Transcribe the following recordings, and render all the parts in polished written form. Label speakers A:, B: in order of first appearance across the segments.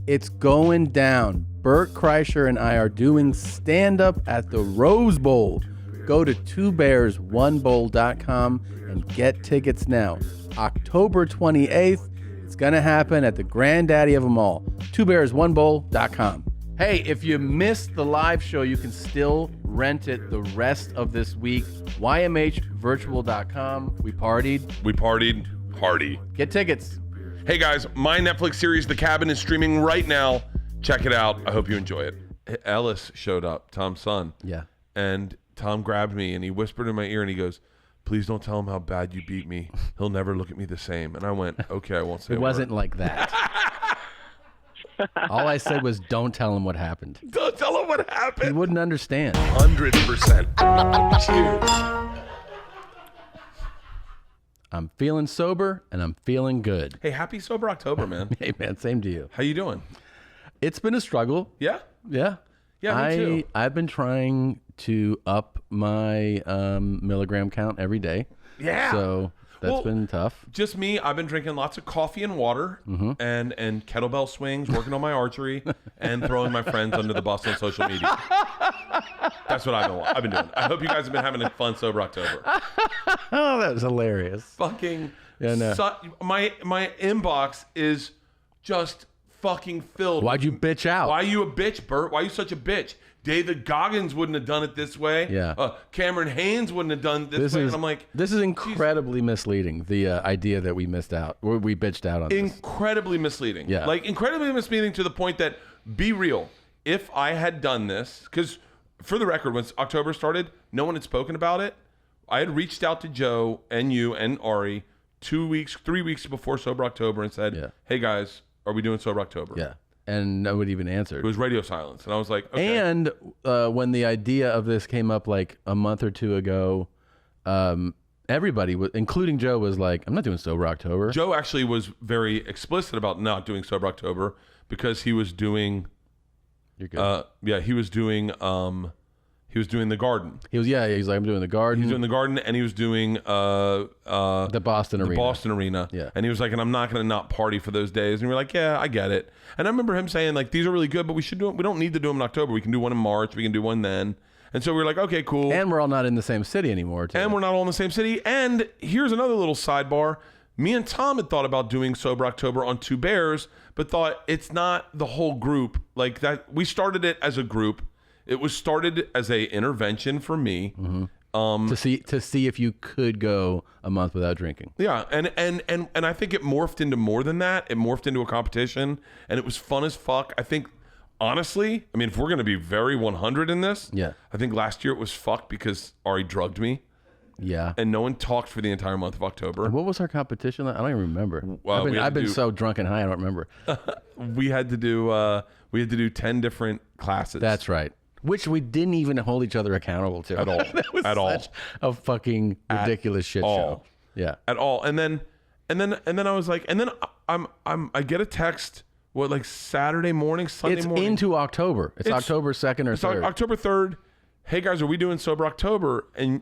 A: It's going down. Bert Kreischer and I are doing stand-up at the Rose Bowl. Go to twobearsonebowl.com and get tickets now. October 28th, it's going to happen at the granddaddy of them all, twobearsonebowl.com. Hey, if you missed the live show, you can still rent it the rest of this week. YMHvirtual.com. We partied.
B: Party.
A: Get tickets.
B: Hey guys, my Netflix series The Cabin is streaming right now. Check it out. I hope you enjoy it. Ellis showed up, Tom's son.
A: Yeah.
B: And Tom grabbed me and he whispered in my ear and he goes, "Please don't tell him how bad you beat me. He'll never look at me the same." And I went, "Okay, I won't say
A: It wasn't like that. All I said was, don't tell him what happened.
B: Don't tell him what
A: He
B: happened.
A: wouldn't understand.
B: 100%. Cheers.
A: I'm feeling sober and I'm feeling good.
B: Hey, happy Sober October, man.
A: Hey, man, same to you.
B: How you doing?
A: It's been a struggle.
B: Yeah?
A: Yeah.
B: Yeah, me too.
A: I've been trying to up my milligram count every day.
B: Yeah.
A: So that's been tough.
B: Just me. I've been drinking lots of coffee and water and kettlebell swings, working on my archery, and throwing my friends under the bus on social media. That's what I've been doing. I hope you guys have been having a fun Sober October.
A: Oh, that was hilarious.
B: Fucking
A: Yeah, no.
B: My inbox is just fucking filled.
A: Why'd you bitch out?
B: Why are you a bitch, Bert? Why are you such a bitch? David Goggins wouldn't have done it this way.
A: Yeah.
B: Cameron Haynes wouldn't have done this way. And I'm like,
A: this is incredibly misleading. The idea that we missed out, or we bitched out on this.
B: Incredibly misleading.
A: Yeah.
B: Like incredibly misleading to the point that, be real, if I had done this, because for the record, when October started, no one had spoken about it. I had reached out to Joe and you and Ari 3 weeks before Sober October and said, "Hey guys, are we doing Sober October?"
A: Yeah. And nobody even answered.
B: It was radio silence. And I was like, okay.
A: And when the idea of this came up like a month or two ago, everybody, including Joe, was like, "I'm not doing Sober October."
B: Joe actually was very explicit about not doing Sober October because he was doing...
A: You're good.
B: he was doing the Garden.
A: He's like, "I'm doing the Garden."
B: He's doing the Garden, and he was doing
A: the Boston Arena.
B: Boston Arena.
A: Yeah.
B: And he was like, "And I'm not going to not party for those days." And we were like, "Yeah, I get it." And I remember him saying, like, "These are really good, but we don't need to do them in October. We can do one in March. We can do one then." And so we were like, "Okay, cool."
A: And we're all not in the same city anymore, too.
B: And we're not all in the same city. And here's another little sidebar. Me and Tom had thought about doing Sober October on Two Bears, but thought it's not the whole group. Like that, we started it as a group. It was started as a intervention for me.
A: to see if you could go a month without drinking.
B: Yeah, and I think it morphed into more than that. It morphed into a competition, and it was fun as fuck. I think, honestly, I mean, if we're going to be very 100 in this,
A: Yeah.
B: I think last year it was fucked because Ari drugged me.
A: Yeah.
B: And no one talked for the entire month of October.
A: What was our competition? I don't even remember.
B: Well,
A: I've been so drunk and high, I don't remember.
B: We had to do 10 different classes.
A: That's right. Which we didn't even hold each other accountable to
B: At all.
A: That was
B: At all.
A: such a fucking ridiculous shit show. Yeah.
B: At all. And then I was like, and then I get a text, like Saturday morning, Sunday morning.
A: It's into October. It's October 2nd or 3rd.
B: October 3rd. Hey guys, are we doing Sober October? And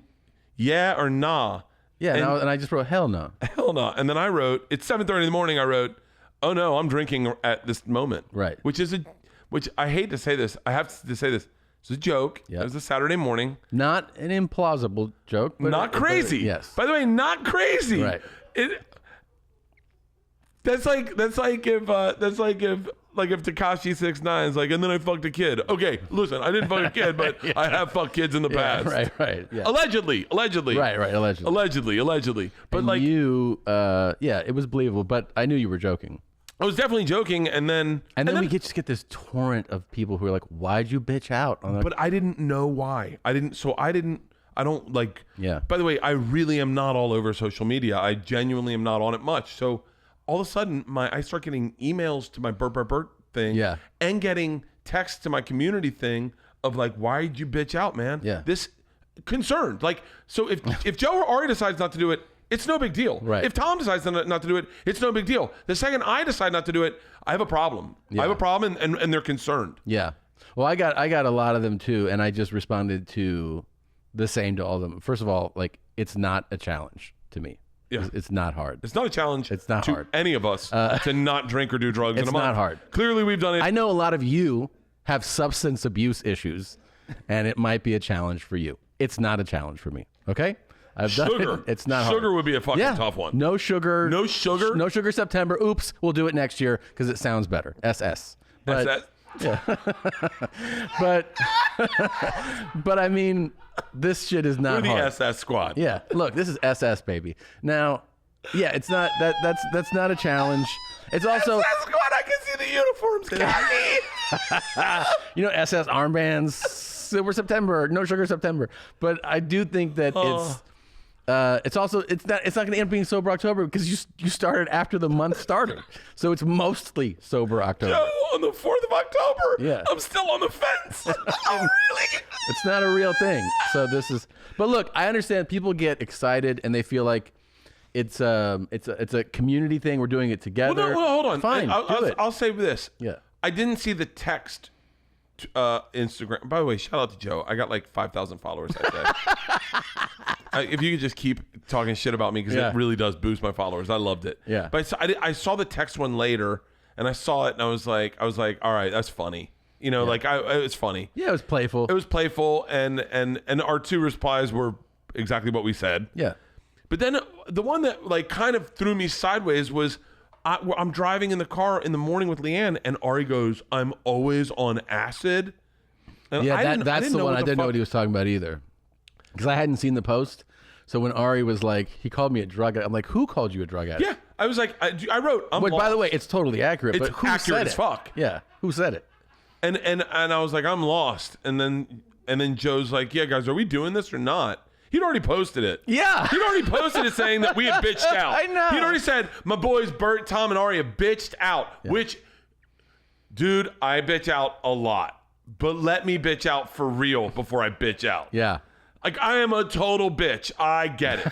B: yeah or nah?
A: Yeah, and I just wrote, hell no.
B: Hell no. And then I wrote, it's 7:30 in the morning. I wrote, oh no, I'm drinking at this moment.
A: Right.
B: Which I hate to say this. I have to say this. It's a joke.
A: Yep.
B: It was a Saturday morning.
A: Not an implausible joke. But
B: Not crazy.
A: Yes.
B: By the way, not crazy.
A: Right.
B: That's like if Tekashi 6ix9ine is like, and then I fucked a kid. Okay, listen, I didn't fuck a kid, but
A: yeah.
B: I have fucked kids in the past.
A: Right. Yeah.
B: Allegedly.
A: Right,
B: Allegedly. But
A: and
B: like
A: you, it was believable, but I knew you were joking.
B: I was definitely joking, and then
A: we just get this torrent of people who are like, "Why'd you bitch out?"
B: But I didn't know why. I don't like.
A: Yeah.
B: By the way, I really am not all over social media. I genuinely am not on it much. So all of a sudden, I start getting emails to my Bert thing.
A: Yeah.
B: And getting texts to my community thing of like, "Why'd you bitch out, man?"
A: Yeah.
B: This concerned. Like, so if Joe or Ari decides not to do it, it's no big deal.
A: Right.
B: If Tom decides not to do it, it's no big deal. The second I decide not to do it, I have a problem.
A: Yeah.
B: I have a problem, and they're concerned.
A: Yeah. Well, I got a lot of them too, and I just responded to the same to all of them. First of all, like, it's not a challenge to me.
B: Yeah.
A: It's not hard.
B: It's not a challenge.
A: It's not
B: to
A: hard.
B: any of us to not drink or do drugs in a
A: It's
B: month.
A: not hard.
B: Clearly, we've done it.
A: I know a lot of you have substance abuse issues, and it might be a challenge for you. It's not a challenge for me. Okay? I've done
B: Sugar.
A: it. It's not hard.
B: Sugar would be a fucking tough one.
A: No sugar.
B: No sugar?
A: No sugar September. Oops. We'll do it next year because it sounds better. SS. But,
B: That's
A: but I mean, this shit is not
B: We're the
A: hard.
B: SS squad.
A: Yeah. Look, this is SS, baby. Now, yeah, it's not that's not a challenge. It's also
B: SS squad. I can see the uniforms. Khaki.
A: you know, SS armbands, Silver September, no sugar September. But I do think that it's also it's not going to end up being sober October because you started after the month started, so it's mostly sober October.
B: Joe, on the 4th of October.
A: Yeah.
B: I'm still on the fence. Oh, really?
A: It's not a real thing. So this is. But look, I understand people get excited and they feel like it's a community thing. We're doing it together.
B: Well, hold on.
A: Fine.
B: I'll say this.
A: Yeah.
B: I didn't see the text. Instagram. By the way, shout out to Joe. I got like 5,000 followers that day. If you could just keep talking shit about me, because it really does boost my followers. I loved it.
A: Yeah.
B: But I saw the text one later, and I saw it, and I was like, all right, that's funny. You know, like it's funny.
A: Yeah, it was playful.
B: It was playful, and our two replies were exactly what we said.
A: Yeah.
B: But then the one that like kind of threw me sideways was I'm driving in the car in the morning with Leanne, and Ari goes, "I'm always on acid." And
A: Yeah, that's the one I didn't know what he was talking about either, because I hadn't seen the post. So when Ari was like, he called me a drug addict. I'm like, who called you a drug addict?
B: Yeah, I was like, I wrote.
A: Which, by the way, it's totally accurate.
B: It's
A: but who
B: accurate
A: said
B: as
A: it?
B: fuck.
A: Yeah, who said it?
B: And I was like, I'm lost. And then Joe's like, yeah, guys, are we doing this or not? He'd already posted it.
A: Yeah.
B: He'd already posted it saying that we had bitched out.
A: I know.
B: He'd already said, my boys Bert, Tom, and Ari have bitched out. Yeah. Which, dude, I bitch out a lot. But let me bitch out for real before I bitch out.
A: Yeah.
B: Like, I am a total bitch. I get it.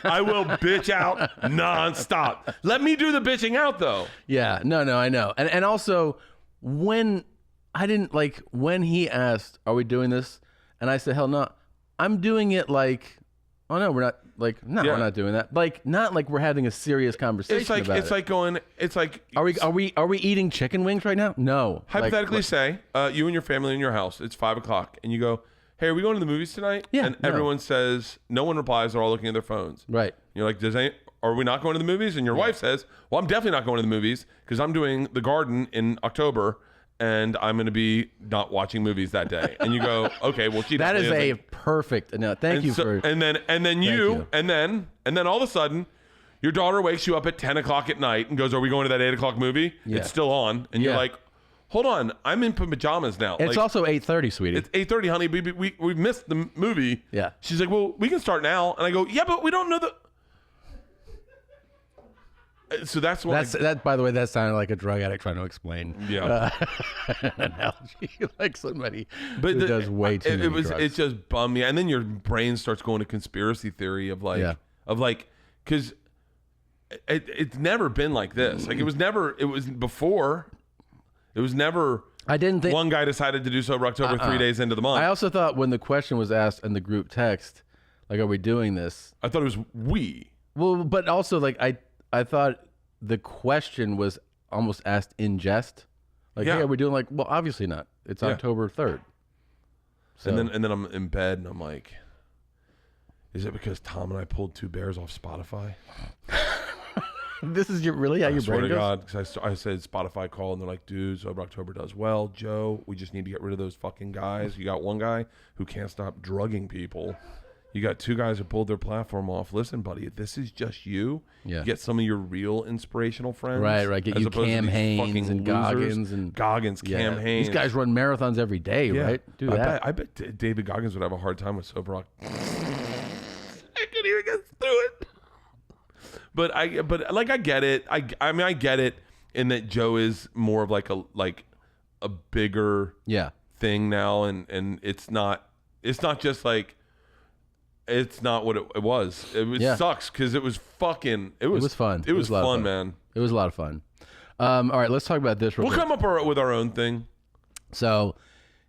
B: I will bitch out nonstop. Let me do the bitching out, though.
A: Yeah. No, I know. And also, when he asked, are we doing this? And I said, hell no. I'm doing it like, oh no, we're not. Like, no, we're not doing that. Like, not like we're having a serious conversation about it.
B: It's like,
A: are we eating chicken wings right now? No.
B: Hypothetically, say you and your family in your house. It's 5 o'clock, and you go, "Hey, are we going to the movies tonight?"
A: Yeah.
B: And everyone says, no one replies. They're all looking at their phones.
A: Right.
B: You're like, are we not going to the movies? And your wife says, well, I'm definitely not going to the movies because I'm doing The Garden in October. And I'm going to be not watching movies that day. And you go, okay, well,
A: that is a perfect. No, thank you for.
B: And then all of a sudden, your daughter wakes you up at 10 o'clock at night and goes, "Are we going to that 8 o'clock movie?" Yeah. It's still on, and you're like, "Hold on, I'm in pajamas now."
A: It's also 8:30, sweetie.
B: It's 8:30, honey. We missed the movie.
A: Yeah.
B: She's like, "Well, we can start now," and I go, "Yeah, but we don't know the." So that's why.
A: That. By the way, that sounded like a drug addict trying to explain.
B: Yeah.
A: An analogy, like somebody who does way too many drugs.
B: It just bummed me, and then your brain starts going to conspiracy theory of because it's never been like this. Like it was never. It was before. It was never.
A: I didn't think
B: one guy decided to do sober October 3 days into the month.
A: I also thought when the question was asked in the group text, like, "Are we doing this?"
B: I thought it was we.
A: Well, but also like I thought the question was almost asked in jest. Like, hey, are we doing well, obviously not. It's October 3rd. So.
B: And then I'm in bed and I'm like, is it because Tom and I pulled 2 bears off Spotify?
A: This is really how your brain goes?
B: God, because I said Spotify call and they're like, dude, Sober October does well. Joe, we just need to get rid of those fucking guys. You got one guy who can't stop drugging people. You got 2 guys who pulled their platform off. Listen, buddy, if this is just you, get some of your real inspirational friends.
A: Right. Get you Cam Haines and Goggins.
B: Cam Haines.
A: These guys run marathons every day, right? Do that.
B: I bet David Goggins would have a hard time with Sober October. I couldn't even get through it. But I get it. I mean, I get it in that Joe is more of like a bigger thing now, and it's not just like. It's not what it was. It sucks because it was fucking. It was fun. It was fun, man.
A: It was a lot of fun. All right, let's talk about this.
B: We'll come up with our own thing.
A: So,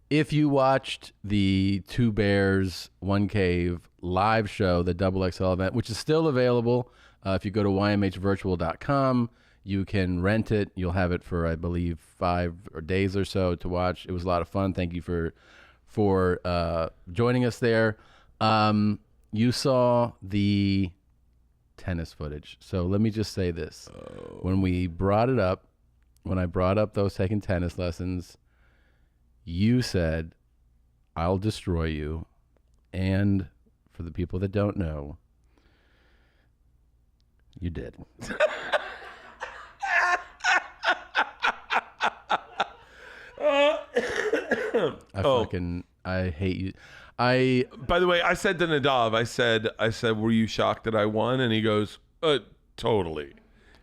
A: if you watched the 2 Bears, 1 Cave live show, the Double XL event, which is still available If you go to ymhvirtual.com, you can rent it. You'll have it for, I believe, 5 days or so to watch. It was a lot of fun. Thank you for joining us there. You saw the tennis footage. So let me just say this. When I brought up those taking tennis lessons, you said, I'll destroy you. And for the people that don't know, you did. I hate you.
B: By the way, I said to Nadav, I said, were you shocked that I won? And he goes, totally.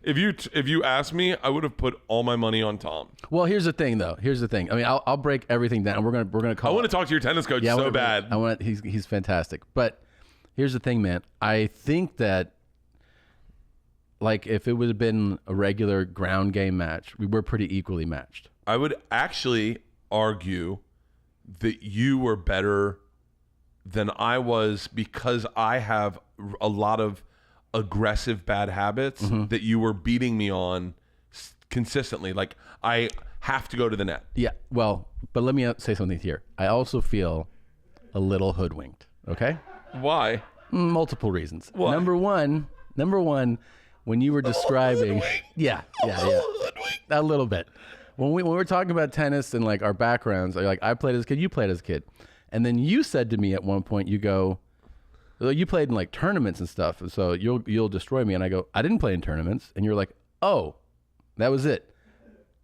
B: If you asked me, I would have put all my money on Tom.
A: Well, here's the thing, though. Here's the thing. I mean, I'll break everything down. We're gonna call.
B: I want to talk to your tennis coach bad.
A: He's fantastic. But here's the thing, man. I think that, like, if it would have been a regular ground game match, we were pretty equally matched.
B: I would actually argue that you were better than I was because I have a lot of aggressive bad habits that you were beating me on consistently. Like, I have to go to the net. Yeah, well, but let me say something here. I also feel a little hoodwinked, okay? Why?
A: Multiple reasons.
B: Why?
A: Number one, when you were describing... Yeah. A little bit. When we were talking about tennis and, like, our backgrounds, like, I played as a kid, you played as a kid. And then you said to me at one point, you go... You played in, like, tournaments and stuff, and so you'll destroy me. And I go, I didn't play in tournaments. And you're like, oh, that was it.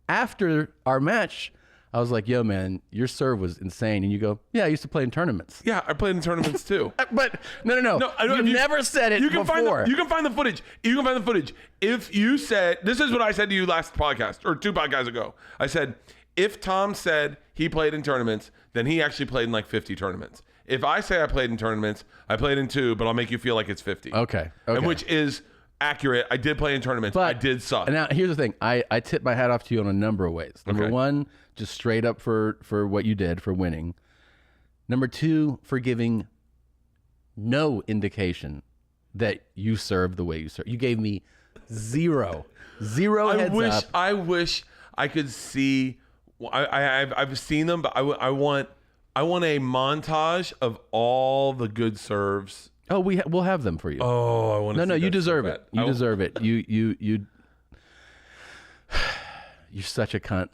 A: After our match, I was like, yo, man, your serve was insane. And you go, yeah, I used to play in tournaments.
B: Yeah, I played in tournaments too.
A: But no, you never said it before.
B: You can find the footage. If you said, this is what I said to you last podcast, or 2 podcasts ago. I said, if Tom said he played in tournaments, then he actually played in like 50 tournaments. If I say I played in tournaments, I played in 2, but I'll make you feel like it's 50.
A: Okay.
B: And which is accurate. I did play in tournaments. But I did suck.
A: And now here's the thing. I tip my hat off to you on a number of ways. Number one, just straight up for what you did for winning. Number 2, for giving no indication that you served the way you served. You gave me zero heads up.
B: I wish I could see. I've seen them, but I want a montage of all the good serves.
A: Oh, we'll have them for you.
B: Oh, I want to.
A: No, you deserve it. You deserve it. You're such a cunt.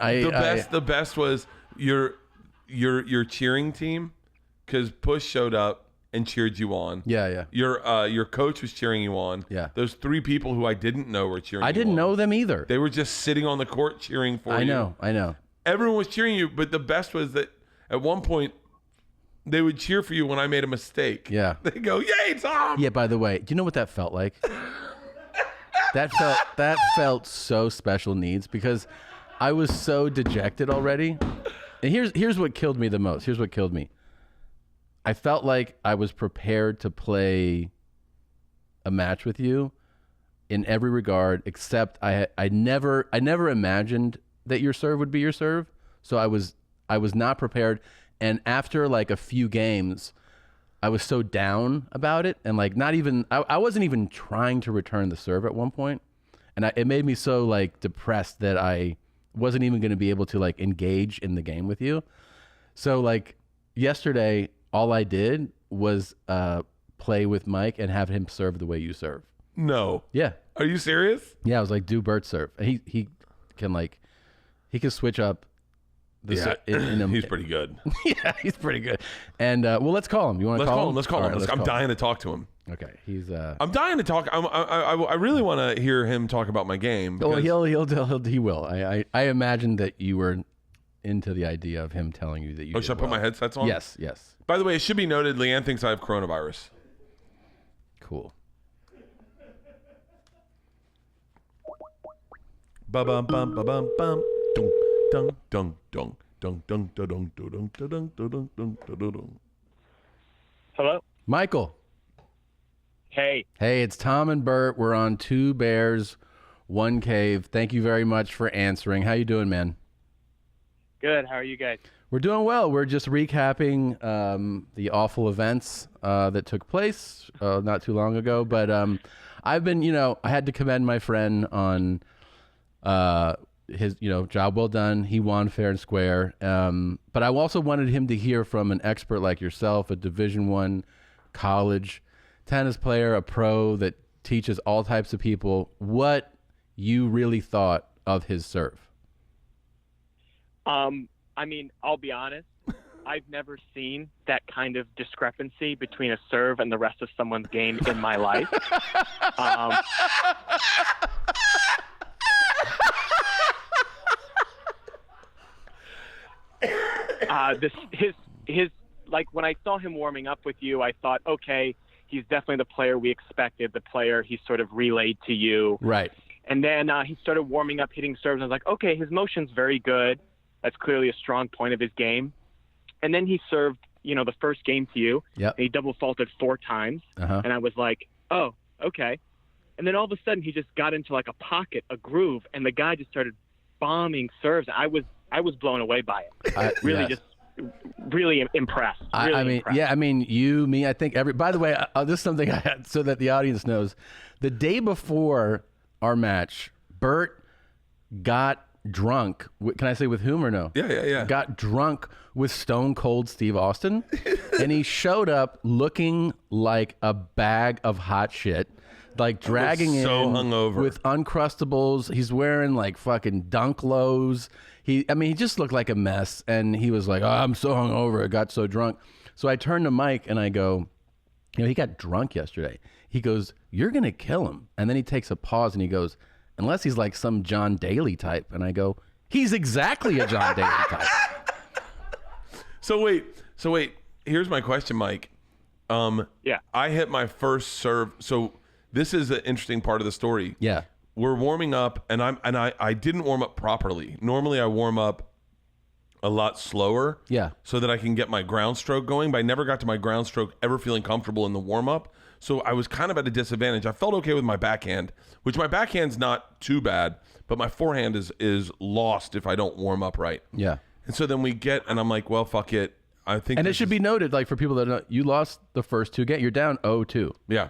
B: The best was your cheering team, because Push showed up and cheered you on.
A: Yeah.
B: Your coach was cheering you on.
A: Yeah.
B: Those 3 people who I didn't know were cheering.
A: I didn't know them either.
B: They were just sitting on the court cheering for you.
A: I know.
B: Everyone was cheering you, but the best was that at one point they would cheer for you when I made a mistake.
A: Yeah.
B: They go, "Yay, Tom!"
A: Yeah. By the way, do you know what that felt like? that felt so special needs, because I was so dejected already. And here's what killed me the most. Here's what killed me. I felt like I was prepared to play a match with you in every regard, except I never imagined that your serve would be your serve. So I was not prepared. And after like a few games, I was so down about it, and like I wasn't even trying to return the serve at one point, and it made me so like depressed that I wasn't even going to be able to like engage in the game with you. So like yesterday, all I did was play with Mike and have him serve the way you serve.
B: No.
A: Yeah.
B: Are you serious?
A: Yeah, I was like, do Bert serve. He can switch up.
B: He's pretty good.
A: Yeah, he's pretty good. And well, let's call him. You want to call him?
B: Let's call him. I'm dying to talk to him.
A: Okay,
B: I'm dying to talk. I really want to hear him talk about my game.
A: Oh, he will. I imagine that you were into the idea of him telling you that you.
B: Oh, should I put my headsets on?
A: Yes.
B: By the way, it should be noted, Leanne thinks I have coronavirus.
A: Cool.
B: Ba bum bum ba bum bum. Dun dun dun dun dun dun dun dun dun dun dun dun.
C: Hello?
A: Michael.
C: Hey,
A: it's Tom and Bert. We're on 2 Bears, 1 Cave. Thank you very much for answering. How you doing, man?
C: good. How are you guys?
A: We're doing well. We're just recapping the awful events that took place not too long ago. But I've been, I had to commend my friend on his, job well done. He won fair and square. But I also wanted him to hear from an expert like yourself, a Division I college tennis player, a pro that teaches all types of people, what you really thought of his serve.
C: I mean, I'll be honest. I've never seen that kind of discrepancy between a serve and the rest of someone's game in my life. His like when I saw him warming up with you, I thought, okay, he's definitely the player we expected, the player he sort of relayed to you.
A: Right.
C: And then he started warming up, hitting serves. And I was like, okay, his motion's very good. That's clearly a strong point of his game. And then he served, the first game to you.
A: Yep.
C: And he double faulted 4 times.
A: Uh-huh.
C: And I was like, oh, okay. And then all of a sudden he just got into like a pocket, a groove, and the guy just started bombing serves. I was blown away by it. Really impressed.
A: Impressed. You, me, I think by the way, this is something I had so that the audience knows. The day before our match, Bert got drunk. Can I say with whom or no?
B: Yeah.
A: Got drunk with Stone Cold Steve Austin. And he showed up looking like a bag of hot shit. Like dragging in
B: hungover
A: with Uncrustables. He's wearing like fucking dunk lows. He just looked like a mess. And he was like, oh, I'm so hungover. I got so drunk. So I turned to Mike and I go, he got drunk yesterday. He goes, you're going to kill him. And then he takes a pause and he goes, unless he's like some John Daly type. And I go, he's exactly a John Daly type.
B: So wait. Here's my question, Mike.
C: Yeah.
B: I hit my first serve. So this is an interesting part of the story.
A: Yeah.
B: We're warming up, and I didn't warm up properly. Normally, I warm up a lot slower.
A: Yeah.
B: So that I can get my ground stroke going. But I never got to my ground stroke ever feeling comfortable in the warm up. So I was kind of at a disadvantage. I felt okay with my backhand, which my backhand's not too bad, but my forehand is lost if I don't warm up right.
A: Yeah.
B: And so then we get, and I'm like, well, fuck it. I think.
A: And it should be noted, like for people that know, you lost the first 2 games. You're down 0-2.
B: Yeah.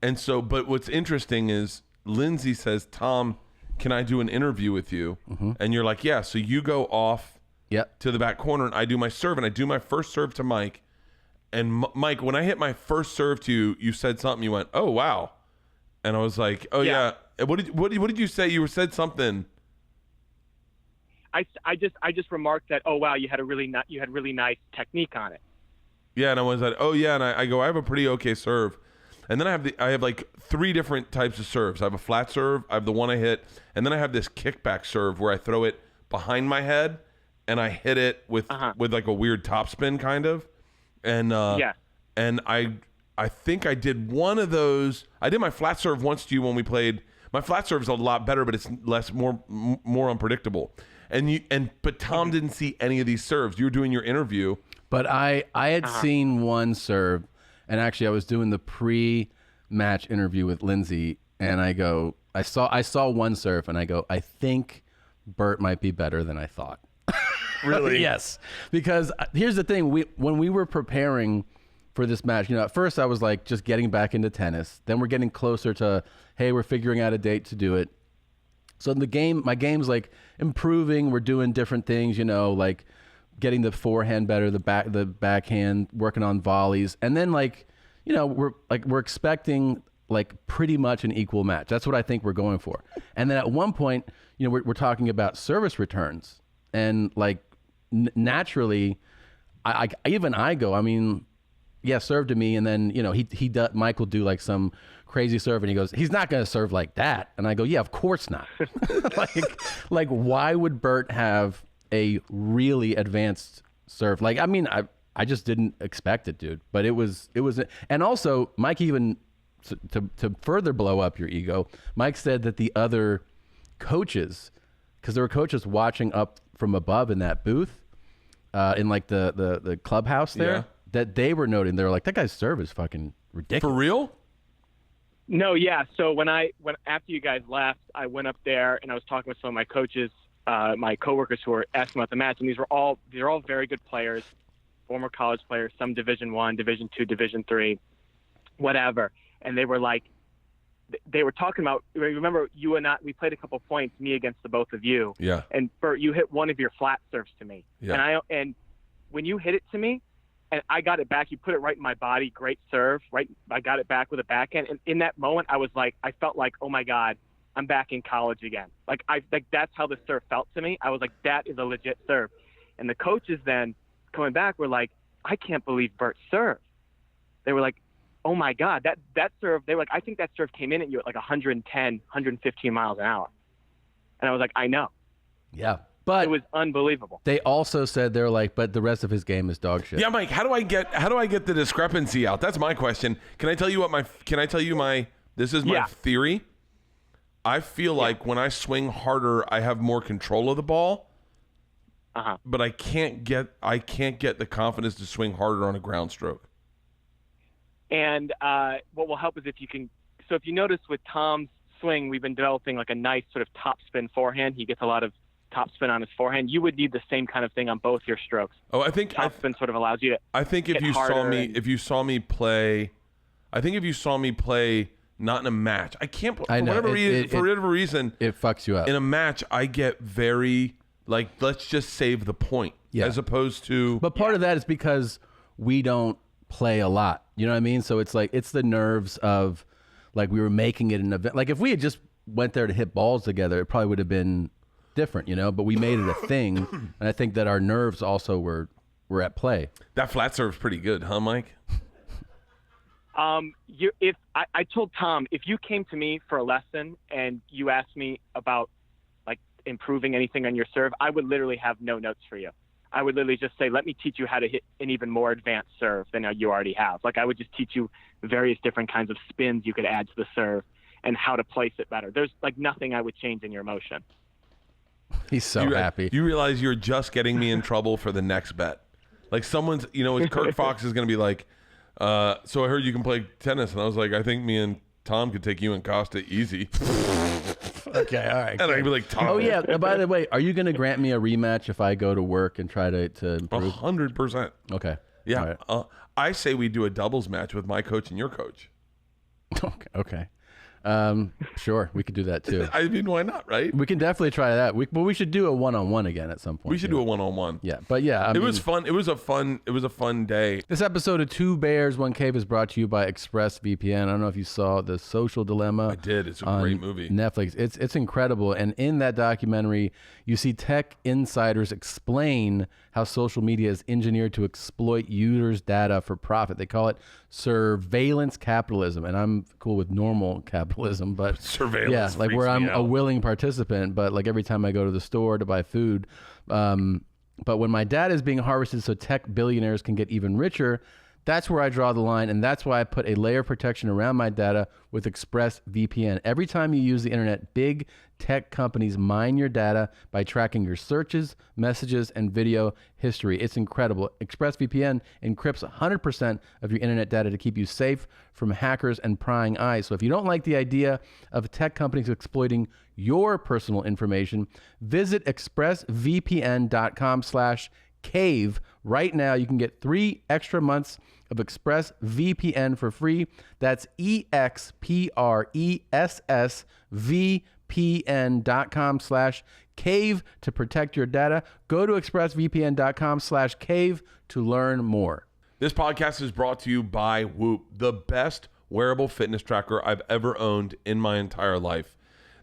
B: And so, but what's interesting is Lindsay says, Tom, can I do an interview with you? Mm-hmm. And you're like, yeah. So you go off to the back corner and I do my serve, and I do my first serve to Mike. And Mike, when I hit my first serve to you, you said something. You went, oh, wow. And I was like, oh, yeah. What did you say? You said something.
C: I just remarked that, oh, wow, you had really nice technique on it.
B: Yeah. And I was like, oh, yeah. And I go, I have a pretty okay serve. And then I have like 3 different types of serves. I have a flat serve. I have the one I hit. And then I have this kickback serve where I throw it behind my head and I hit it with like a weird topspin kind of. And and I think I did one of those. I did my flat serve once to you when we played. My flat serve is a lot better, but it's more unpredictable. But Tom didn't see any of these serves. You were doing your interview,
A: but I had seen one serve, and actually I was doing the pre-match interview with Lindsay, and I saw one serve, and I go, I think Bert might be better than I thought.
B: Really?
A: Yes, because here's the thing: when we were preparing for this match, at first I was like just getting back into tennis. Then we're getting closer to, hey, we're figuring out a date to do it. So my game's like improving. We're doing different things, like getting the forehand better, the backhand, working on volleys, and then we're expecting like pretty much an equal match. That's what I think we're going for. And then at one point, we're talking about service returns, and like naturally, I go, serve to me, and then Mike will do like some crazy serve, and he goes, he's not going to serve like that, and I go, yeah, of course not. like why would Bert have a really advanced serve? I just didn't expect it, dude. But it was, and also Mike, even to further blow up your ego, Mike said that the other coaches, because there were coaches watching up from above in that booth, in like the clubhouse there, that they were noting, they were like, that guy's serve is fucking ridiculous.
B: For real?
C: No, yeah. So when after you guys left, I went up there and I was talking with some of my coaches, my coworkers who were asking about the match, and these are all very good players, former college players, some Division I, Division II, Division III, whatever. And they were like, they were talking about, remember you and I, we played a couple points, me against the both of you.
B: Yeah.
C: And Bert, you hit one of your flat serves to me.
B: Yeah.
C: And when you hit it to me and I got it back, you put it right in my body. Great serve. Right. I got it back with a backhand. And in that moment, I felt like, oh my God, I'm back in college again. Like that's how the serve felt to me. I was like, that is a legit serve. And the coaches then coming back were like, I can't believe Bert served. They were like, oh my God, that serve, they were like, I think that serve came in at you at like 110, 115 miles an hour. And I was like, I know.
A: Yeah. But
C: it was unbelievable.
A: They also said, they're like, but the rest of his game is dog shit.
B: Yeah, Mike, how do I get the discrepancy out? That's my question. Can I tell you this is my theory? I feel like when I swing harder, I have more control of the ball. But I can't get the confidence to swing harder on a ground stroke.
C: And what will help is if you notice with Tom's swing, we've been developing like a nice sort of top spin forehand. He gets a lot of top spin on his forehand. You would need the same kind of thing on both your strokes.
B: Oh, I think
C: top spin sort of allows you to.
B: I think if you saw me play not in a match, I can't. For whatever reason,
A: it fucks you up.
B: In a match, I get very like, let's just save the point, as opposed to.
A: But part of that is because we don't play a lot. You know what I mean? So it's like, it's the nerves of like we were making it an event. Like if we had just went there to hit balls together, it probably would have been different, you know, but we made it a thing. And I think that our nerves also were at play.
B: That flat serve's pretty good, huh, Mike?
C: I told Tom, if you came to me for a lesson and you asked me about like improving anything on your serve, I would literally have no notes for you. I would literally just say, let me teach you how to hit an even more advanced serve than you already have. Like I would just teach you various different kinds of spins you could add to the serve and how to place it better. There's like nothing I would change in your motion.
A: He's so happy.
B: You realize you're just getting me in trouble for the next bet. Like someone's, Kirk Fox is going to be like, so I heard you can play tennis. And I was like, I think me and Tom could take you and Costa easy.
A: Okay, all right.
B: And I'd be like, Tom.
A: Oh, yeah. By the way, are you going to grant me a rematch if I go to work and try to improve?
B: 100%.
A: Okay.
B: Yeah. Right. I say we do a doubles match with my coach and your coach.
A: Okay. Sure, we could do that too.
B: I mean, why not, right?
A: We can definitely try that. But we should do a one-on-one again at some point.
B: We should do a one-on-one.
A: Yeah, but yeah,
B: it was fun. It was a fun day.
A: This episode of Two Bears, One Cave is brought to you by ExpressVPN. I don't know if you saw The Social Dilemma.
B: I did. It's a great movie.
A: Netflix. It's incredible. And in that documentary, you see tech insiders explain how social media is engineered to exploit users' data for profit. They call it surveillance capitalism, and I'm cool with normal capitalism, but
B: surveillance,
A: yeah, like where I'm a willing participant, but like every time I go to the store to buy food, but when my data is being harvested so tech billionaires can get even richer, that's where I draw the line, and that's why I put a layer of protection around my data with ExpressVPN. Every time you use the internet, big tech companies mine your data by tracking your searches, messages, and video history. It's incredible. ExpressVPN encrypts 100% of your internet data to keep you safe from hackers and prying eyes. So if you don't like the idea of tech companies exploiting your personal information, visit expressvpn.com/cave. Right now, you can get 3 extra months of ExpressVPN for free. That's expressvpn.com/cave to protect your data. Go to expressvpn.com/cave to learn more.
B: This podcast is brought to you by Whoop, the best wearable fitness tracker I've ever owned in my entire life.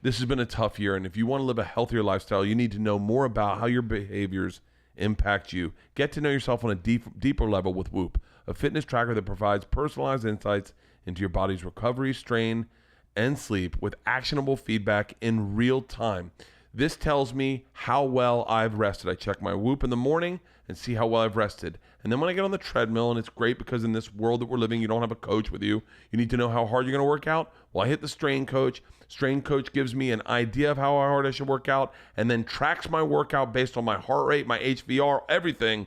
B: This has been a tough year, and if you want to live a healthier lifestyle, you need to know more about how your behaviors impact you. Get to know yourself on a deeper level with Whoop, a fitness tracker that provides personalized insights into your body's recovery, strain, and sleep with actionable feedback in real time. This tells me how well I've rested. I check my Whoop in the morning and see how well I've rested. And then when I get on the treadmill, and it's great because in this world that we're living, you don't have a coach with you. You need to know how hard you're going to work out. Well, I hit the Strain Coach. Strain Coach gives me an idea of how hard I should work out and then tracks my workout based on my heart rate, my HVR, everything.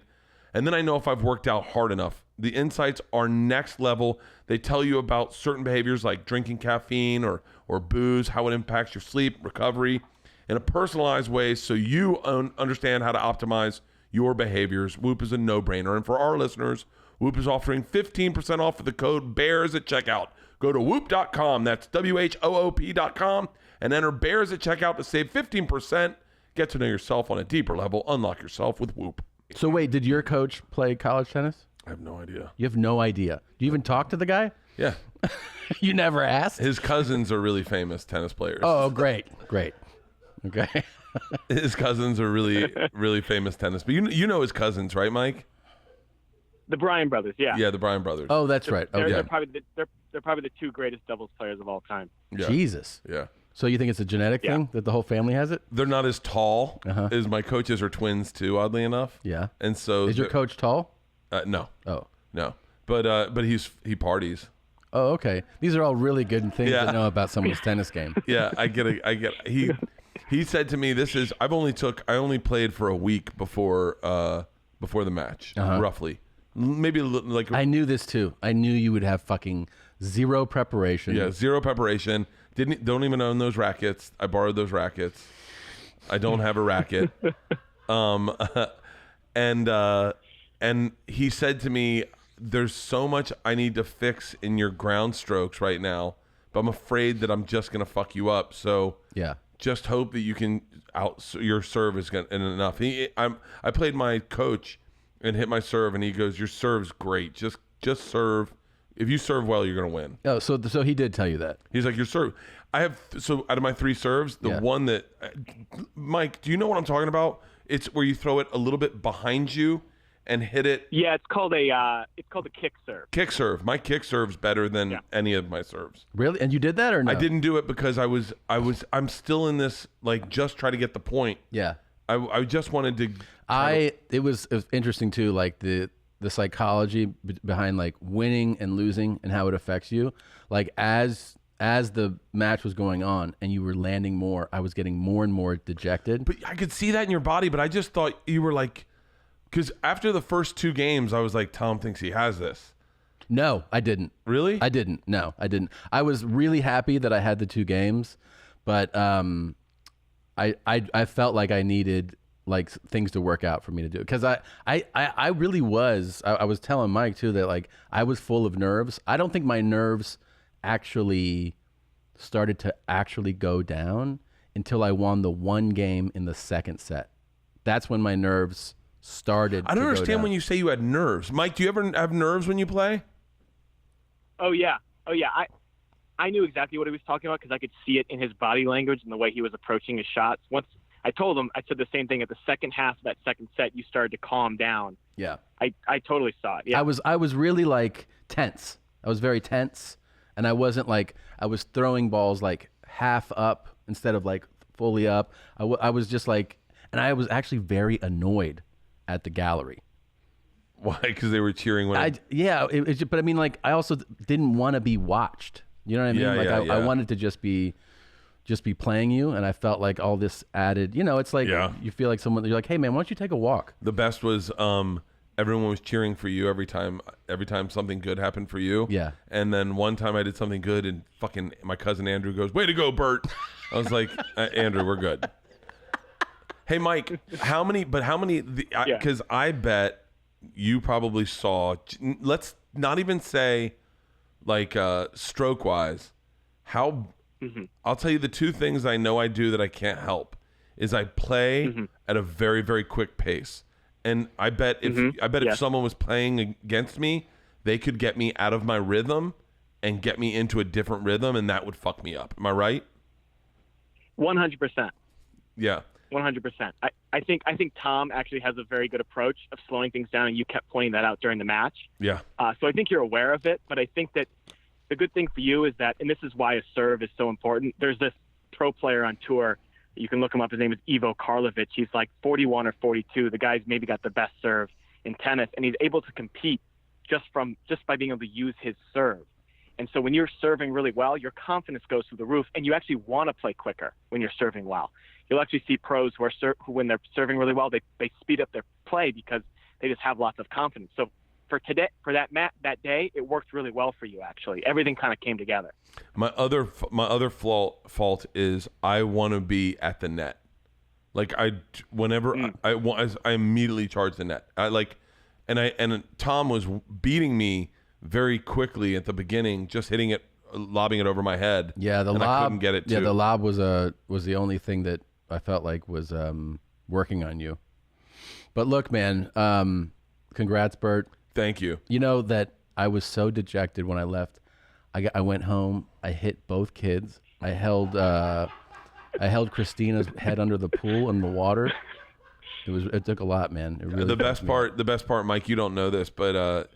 B: And then I know if I've worked out hard enough. The insights are next level. They tell you about certain behaviors like drinking caffeine or booze, how it impacts your sleep, recovery, in a personalized way so you understand how to optimize your behaviors. Whoop is a no-brainer. And for our listeners, Whoop is offering 15% off with the code BEARS at checkout. Go to whoop.com, that's WHOOP.com, and enter BEARS at checkout to save 15%. Get to know yourself on a deeper level. Unlock yourself with Whoop.
A: So wait, did your coach play college tennis?
B: I have no idea.
A: You have no idea. Do you even talk to the guy?
B: Yeah.
A: You never asked?
B: His cousins are really famous tennis players.
A: Oh, great. Okay.
B: His cousins are really, really famous tennis. But you know his cousins, right, Mike?
C: The Bryan brothers, yeah.
B: Yeah, the Bryan brothers.
A: Oh, that's right.
C: They're,
A: Okay.
C: they're probably the two greatest doubles players of all time.
B: Yeah.
A: Jesus.
B: Yeah.
A: So you think it's a genetic thing that the whole family has it?
B: They're not as tall as my coaches are twins too, oddly enough.
A: Yeah.
B: And so
A: Is your coach tall?
B: No.
A: Oh.
B: No. But he parties.
A: Oh, okay. These are all really good things to know about someone's tennis game.
B: Yeah, I get it. He said to me, I only played for a week before the match, roughly. Maybe like
A: I knew this too. I knew you would have fucking zero preparation.
B: Yeah, zero preparation. Don't even own those rackets. I borrowed those rackets. I don't have a racket. And he said to me, there's so much I need to fix in your ground strokes right now, but I'm afraid that I'm just going to fuck you up. So
A: yeah,
B: just hope that you can your serve is enough. I played my coach and hit my serve, and he goes, your serve's great. Just serve. If you serve well, you're going to win.
A: Oh, so he did tell you that.
B: He's like, your serve. So out of my 3 serves, the one that, Mike, do you know what I'm talking about? It's where you throw it a little bit behind you and hit it.
C: Yeah, it's called a kick serve.
B: Kick serve. My kick serve's better than any of my serves.
A: Really? And you did that or no?
B: I didn't do it because I'm still in this, like, just try to get the point.
A: Yeah.
B: I just wanted to.
A: It was interesting too, like the psychology behind like winning and losing and how it affects you. Like as the match was going on and you were landing more, I was getting more and more dejected.
B: But I could see that in your body, but I just thought you were like, because after the first 2 games, I was like, Tom thinks he has this.
A: No, I didn't.
B: Really?
A: I didn't. No, I didn't. I was really happy that I had the 2 games, but I felt like I needed like things to work out for me to do it. Because I really was. I was telling Mike too that like I was full of nerves. I don't think my nerves actually started to actually go down until I won the 1 game in the 2nd set. That's when my nerves started.
B: I don't understand when you say you had nerves. Mike, do you ever have nerves when you play?
C: Oh yeah. I knew exactly what he was talking about because I could see it in his body language and the way he was approaching his shots. Once I told him, I said the same thing at the second half of that 2nd set. You started to calm down.
A: Yeah.
C: I totally saw it. Yeah.
A: I was really like tense. I was very tense, and I wasn't like I was throwing balls like half up instead of like fully up. I was just like, and I was actually very annoyed at the gallery.
B: Why? Because they were cheering when.
A: But I mean, like I also didn't want to be watched. You know what I mean? I wanted to just be playing you, and I felt like all this added. You know, it's like you feel like someone. You're like, hey man, why don't you take a walk?
B: The best was everyone was cheering for you every time something good happened for you.
A: Yeah.
B: And then one time I did something good, and fucking my cousin Andrew goes, "Way to go, Bert!" I was like, Andrew, we're good. Hey Mike, how many? Because I bet you probably saw. Let's not even say like stroke wise. How? Mm-hmm. I'll tell you the 2 things I know I do that I can't help is I play at a very, very quick pace. And I bet if someone was playing against me, they could get me out of my rhythm and get me into a different rhythm, and that would fuck me up. Am I right?
C: 100%.
B: Yeah.
C: 100%. I think Tom actually has a very good approach of slowing things down, and you kept pointing that out during the match.
B: Yeah.
C: So I think you're aware of it, but I think that the good thing for you is that, and this is why a serve is so important, there's this pro player on tour. You can look him up. His name is Ivo Karlovic. He's like 41 or 42. The guy's maybe got the best serve in tennis, and he's able to compete just by being able to use his serve. And so when you're serving really well, your confidence goes through the roof, and you actually want to play quicker when you're serving well. You'll actually see pros who when they're serving really well, they speed up their play because they just have lots of confidence. So for that day, it worked really well for you. Actually, everything kind of came together.
B: My other fault is I want to be at the net. Like I immediately charge the net. and Tom was beating me very quickly at the beginning, just hitting it, lobbing it over my head.
A: Yeah, the
B: and
A: lob.
B: I couldn't get it too.
A: Yeah, the lob was the only thing that I felt like was working on you. But look, man, congrats, Bert.
B: Thank you.
A: You know that I was so dejected when I left. I went home. I hit both kids. I held Christina's head under the pool in the water. It took a lot, man. It really
B: the best part, Mike, you don't know this, but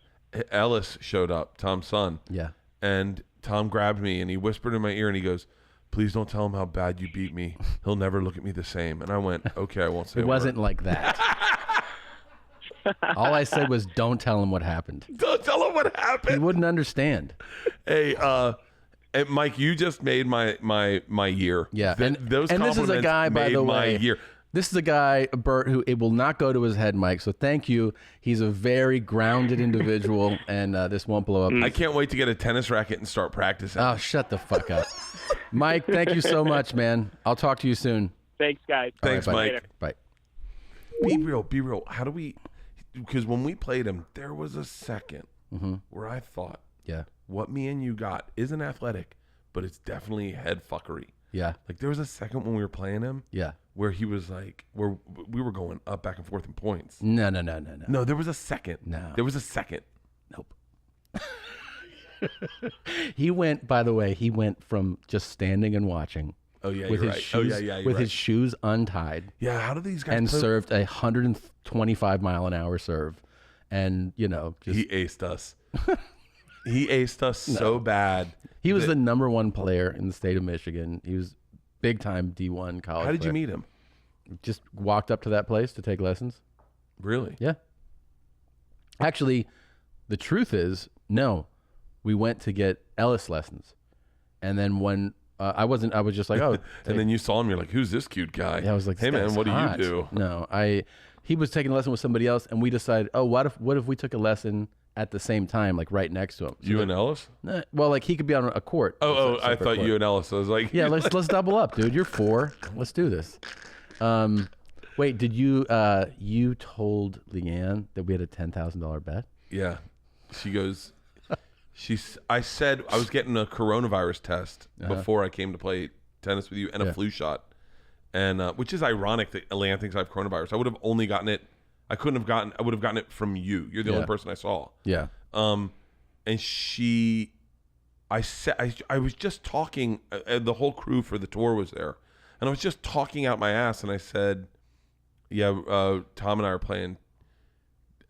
B: Ellis showed up, Tom's son.
A: Yeah.
B: And Tom grabbed me and he whispered in my ear and he goes, "Please don't tell him how bad you beat me. He'll never look at me the same." And I went, "Okay, I won't say
A: It wasn't like that. All I said was, "Don't tell him what happened."
B: Don't tell him what happened.
A: He wouldn't understand.
B: Hey, Mike, you just made my year.
A: Yeah,
B: Those
A: and this is a guy, by the way.
B: My year.
A: This is a guy, Bert, who it will not go to his head, Mike. So thank you. He's a very grounded individual, and this won't blow up.
B: I can't wait to get a tennis racket and start practicing.
A: Oh, shut the fuck up, Mike. Thank you so much, man. I'll talk to you soon.
C: Thanks, guys.
B: Thanks,
A: All
B: Mike.
C: Later.
A: Bye.
B: Be real. How do we? Because when we played him, there was a second where I thought,
A: Yeah.
B: what me and you got isn't athletic, but it's definitely head fuckery.
A: Yeah.
B: Like there was a second when we were playing him.
A: Yeah.
B: Where he was like, where we were going up back and forth in points.
A: No.
B: No, there was a second.
A: No.
B: There was a second.
A: Nope. He went, by the way, from just standing and watching.
B: Oh yeah,
A: with
B: you're
A: his
B: right.
A: shoes,
B: Oh yeah, you're
A: with
B: right.
A: his shoes untied.
B: Yeah, how do these guys
A: and
B: play?
A: served a 125-mile-an-hour serve, and just
B: He aced us. He aced us so bad.
A: he was the number one player in the state of Michigan. He was big time D1 college.
B: How did you
A: player.
B: meet him?
A: Just walked up to that place to take lessons.
B: Really?
A: Yeah. Actually, the truth is, no, we went to get Ellis lessons, and then when I was just like, oh,
B: And then you saw him. You're like, who's this cute guy?
A: yeah, I was like,
B: hey
A: this
B: man,
A: guy's
B: what
A: hot.
B: do you do?
A: No, he was taking a lesson with somebody else, and we decided, oh, what if we took a lesson at the same time, like right next to him? So
B: You and Ellis?
A: well, like he could be on a court.
B: Oh, I
A: separate
B: thought
A: court.
B: you and Ellis. I was like,
A: Yeah, let's double up, dude. You're 4. Let's do this. Wait, did you told Leanne that we had a $10,000 bet?
B: Yeah. She goes, I said I was getting a coronavirus test before I came to play tennis with you and a flu shot. And which is ironic that Leanne thinks I have coronavirus. I would have only gotten it. I would have gotten it from you. You're the only person I saw.
A: Yeah.
B: And I was just talking, the whole crew for the tour was there. And I was just talking out my ass and I said, yeah, Tom and I are playing.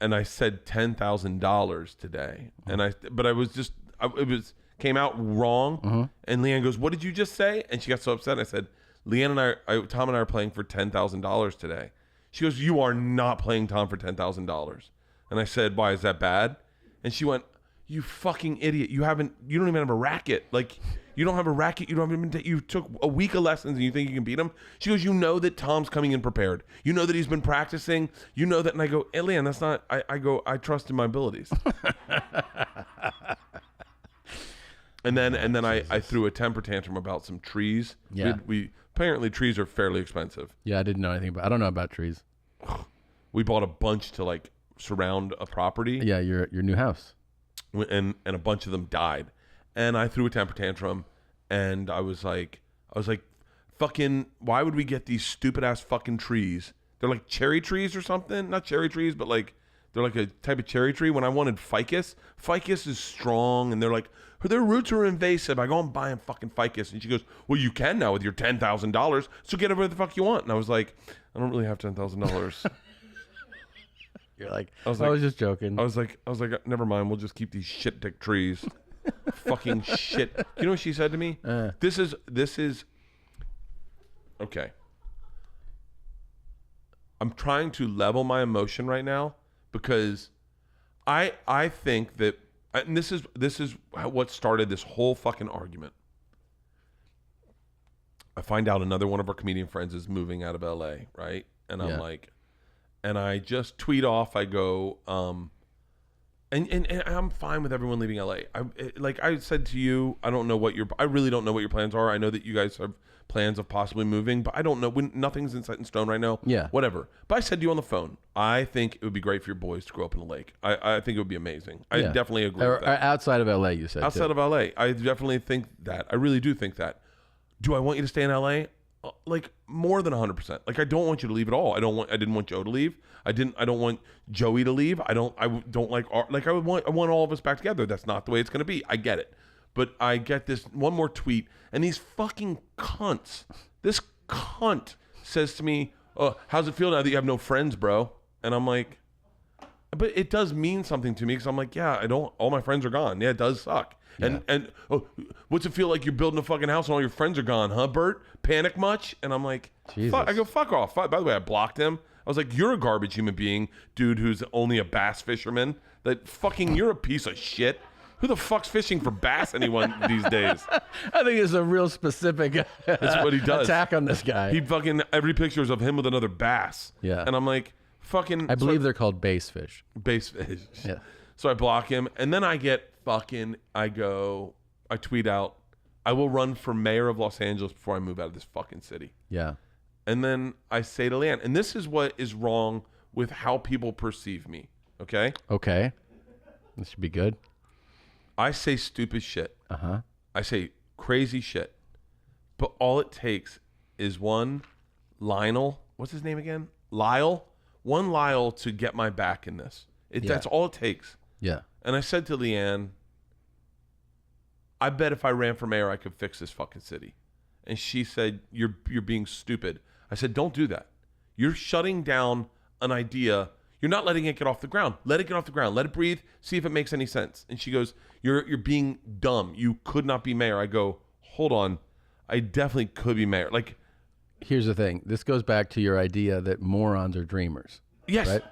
B: And I said $10,000 today. And it came out wrong. And Leanne goes, "What did you just say?" And she got so upset. And I said, Tom and I are playing for $10,000 today. She goes, "You are not playing Tom for $10,000. And I said, "Why, is that bad?" And she went, "You fucking idiot. You don't even have a racket. Like, you don't have a racket. You took a week of lessons and you think you can beat him?" She goes, "You know that Tom's coming in prepared. You know that he's been practicing. You know that." And I go, "Hey, Leanne, that's not," I trust in my abilities. And then I threw a temper tantrum about some trees.
A: Yeah.
B: We apparently trees are fairly expensive.
A: Yeah, I didn't know anything about. I don't know about trees.
B: We bought a bunch to like surround a property.
A: Yeah, your new house.
B: And a bunch of them died. And I threw a temper tantrum and I was like, fucking, why would we get these stupid ass fucking trees? They're like cherry trees or something. Not cherry trees, but like they're like a type of cherry tree. When I wanted ficus is strong and they're like, their roots are invasive. I go and buy them fucking ficus. And she goes, "Well, you can now with your $10,000. So get whatever the fuck you want." And I was like, "I don't really have $10,000.
A: You're like,
B: I was
A: just joking.
B: I was like, never mind. We'll just keep these shit dick trees. Fucking shit. You know what she said to me? This is okay. I'm trying to level my emotion right now because I think that, and this is what started this whole fucking argument. I find out another one of our comedian friends is moving out of LA, right? And I'm like, and I just tweet off, I go, and And I'm fine with everyone leaving LA. Like I said to you, I really don't know what your plans are. I know that you guys have plans of possibly moving, but I don't know nothing's set in stone right now.
A: Yeah.
B: Whatever. But I said to you on the phone, I think it would be great for your boys to grow up in the lake. I think it would be amazing. I definitely agree with that.
A: Outside of LA, you said.
B: Outside of LA. I definitely think that. I really do think that. Do I want you to stay in LA? Like more than 100%. Like I don't want you to leave at all. I didn't want Joe to leave. I don't want Joey to leave. I want all of us back together. That's not the way it's going to be. I get it. But I get this one more tweet and these fucking cunts. This cunt says to me, "Oh, how's it feel now that you have no friends, bro?" And I'm like, but it does mean something to me because I'm like, yeah, all my friends are gone. Yeah, it does suck. Yeah. And what's it feel like you're building a fucking house and all your friends are gone, huh, Bert? Panic much? And I'm like, fuck. I go, fuck off. By the way, I blocked him. I was like, you're a garbage human being, dude, who's only a bass fisherman. You're a piece of shit. Who the fuck's fishing for bass anyone these days?
A: I think it's a real specific
B: That's what he does.
A: Attack on this guy.
B: He fucking, every picture is of him with another bass.
A: Yeah.
B: And I'm like, fucking.
A: I believe they're called bass fish.
B: Bass fish.
A: Yeah.
B: So I block him, and then I tweet out, I will run for mayor of Los Angeles before I move out of this fucking city.
A: Yeah.
B: And then I say to Leanne, and this is what is wrong with how people perceive me, okay?
A: Okay. This should be good.
B: I say stupid shit.
A: Uh-huh.
B: I say crazy shit. But all it takes is one Lionel, what's his name again? Lyle. One Lyle to get my back in this. That's all it takes.
A: Yeah.
B: And I said to Leanne, I bet if I ran for mayor, I could fix this fucking city. And she said, you're being stupid. I said, don't do that. You're shutting down an idea. You're not letting it get off the ground. Let it get off the ground. Let it breathe. See if it makes any sense. And she goes, you're being dumb. You could not be mayor. I go, hold on. I definitely could be mayor. Like,
A: here's the thing. This goes back to your idea that morons are dreamers.
B: Yes.
A: Right?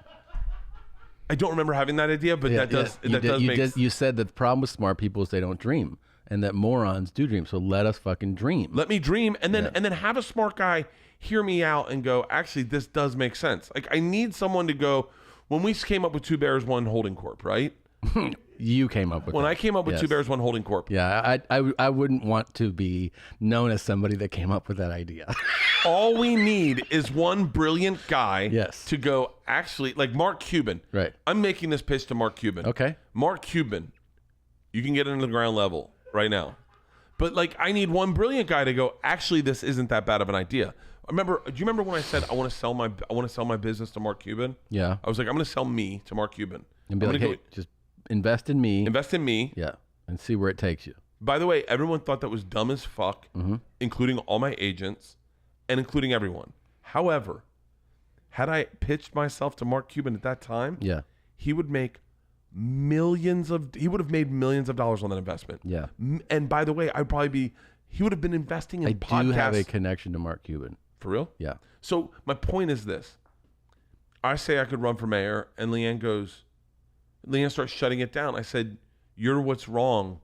B: I don't remember having that idea, but that does make sense.
A: You said that the problem with smart people is they don't dream, and that morons do dream. So let us fucking dream.
B: Let me dream, and then have a smart guy hear me out and go, actually, this does make sense. Like, I need someone to go, when we came up with Two Bears, One Holding Corp, right?
A: You came up with
B: when
A: that.
B: I came up with Two Bears, One Holding Corp.
A: Yeah, I wouldn't want to be known as somebody that came up with that idea.
B: All we need is one brilliant guy to go, actually, like Mark Cuban.
A: Right.
B: I'm making this pitch to Mark Cuban.
A: Okay.
B: Mark Cuban, you can get into the ground level right now. But, like, I need one brilliant guy to go, actually, this isn't that bad of an idea. Do you remember when I said I want to sell my business to Mark Cuban?
A: Yeah.
B: I was like, I'm going to sell me to Mark Cuban.
A: And be like, hey, just invest in me.
B: Invest in me.
A: Yeah. And see where it takes you.
B: By the way, everyone thought that was dumb as fuck, including all my agents and including everyone. However, had I pitched myself to Mark Cuban at that time, he would make millions of dollars on that investment.
A: Yeah.
B: And by the way, he would have been investing in podcasts. I do have
A: a connection to Mark Cuban.
B: For real?
A: Yeah.
B: So my point is this. I say I could run for mayor, and Leanne starts shutting it down. I said, you're what's wrong.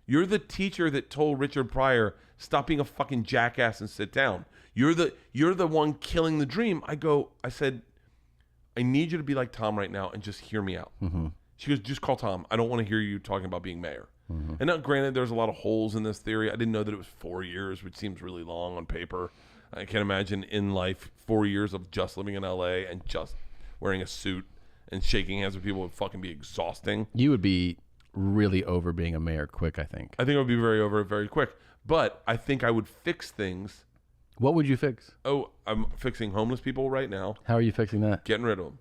B: You're the teacher that told Richard Pryor, stop being a fucking jackass and sit down. You're the one killing the dream. I said, I need you to be like Tom right now and just hear me out. Mm-hmm. She goes, just call Tom. I don't want to hear you talking about being mayor. Mm-hmm. And now, granted, there's a lot of holes in this theory. I didn't know that it was 4 years, which seems really long on paper. I can't imagine in life 4 years of just living in LA and just wearing a suit and shaking hands with people would fucking be exhausting.
A: You would be really over being a mayor quick, I think.
B: I think I would be very quick. But I think I would fix things.
A: What would you fix?
B: Oh, I'm fixing homeless people right now.
A: How are you fixing that?
B: Getting rid of them.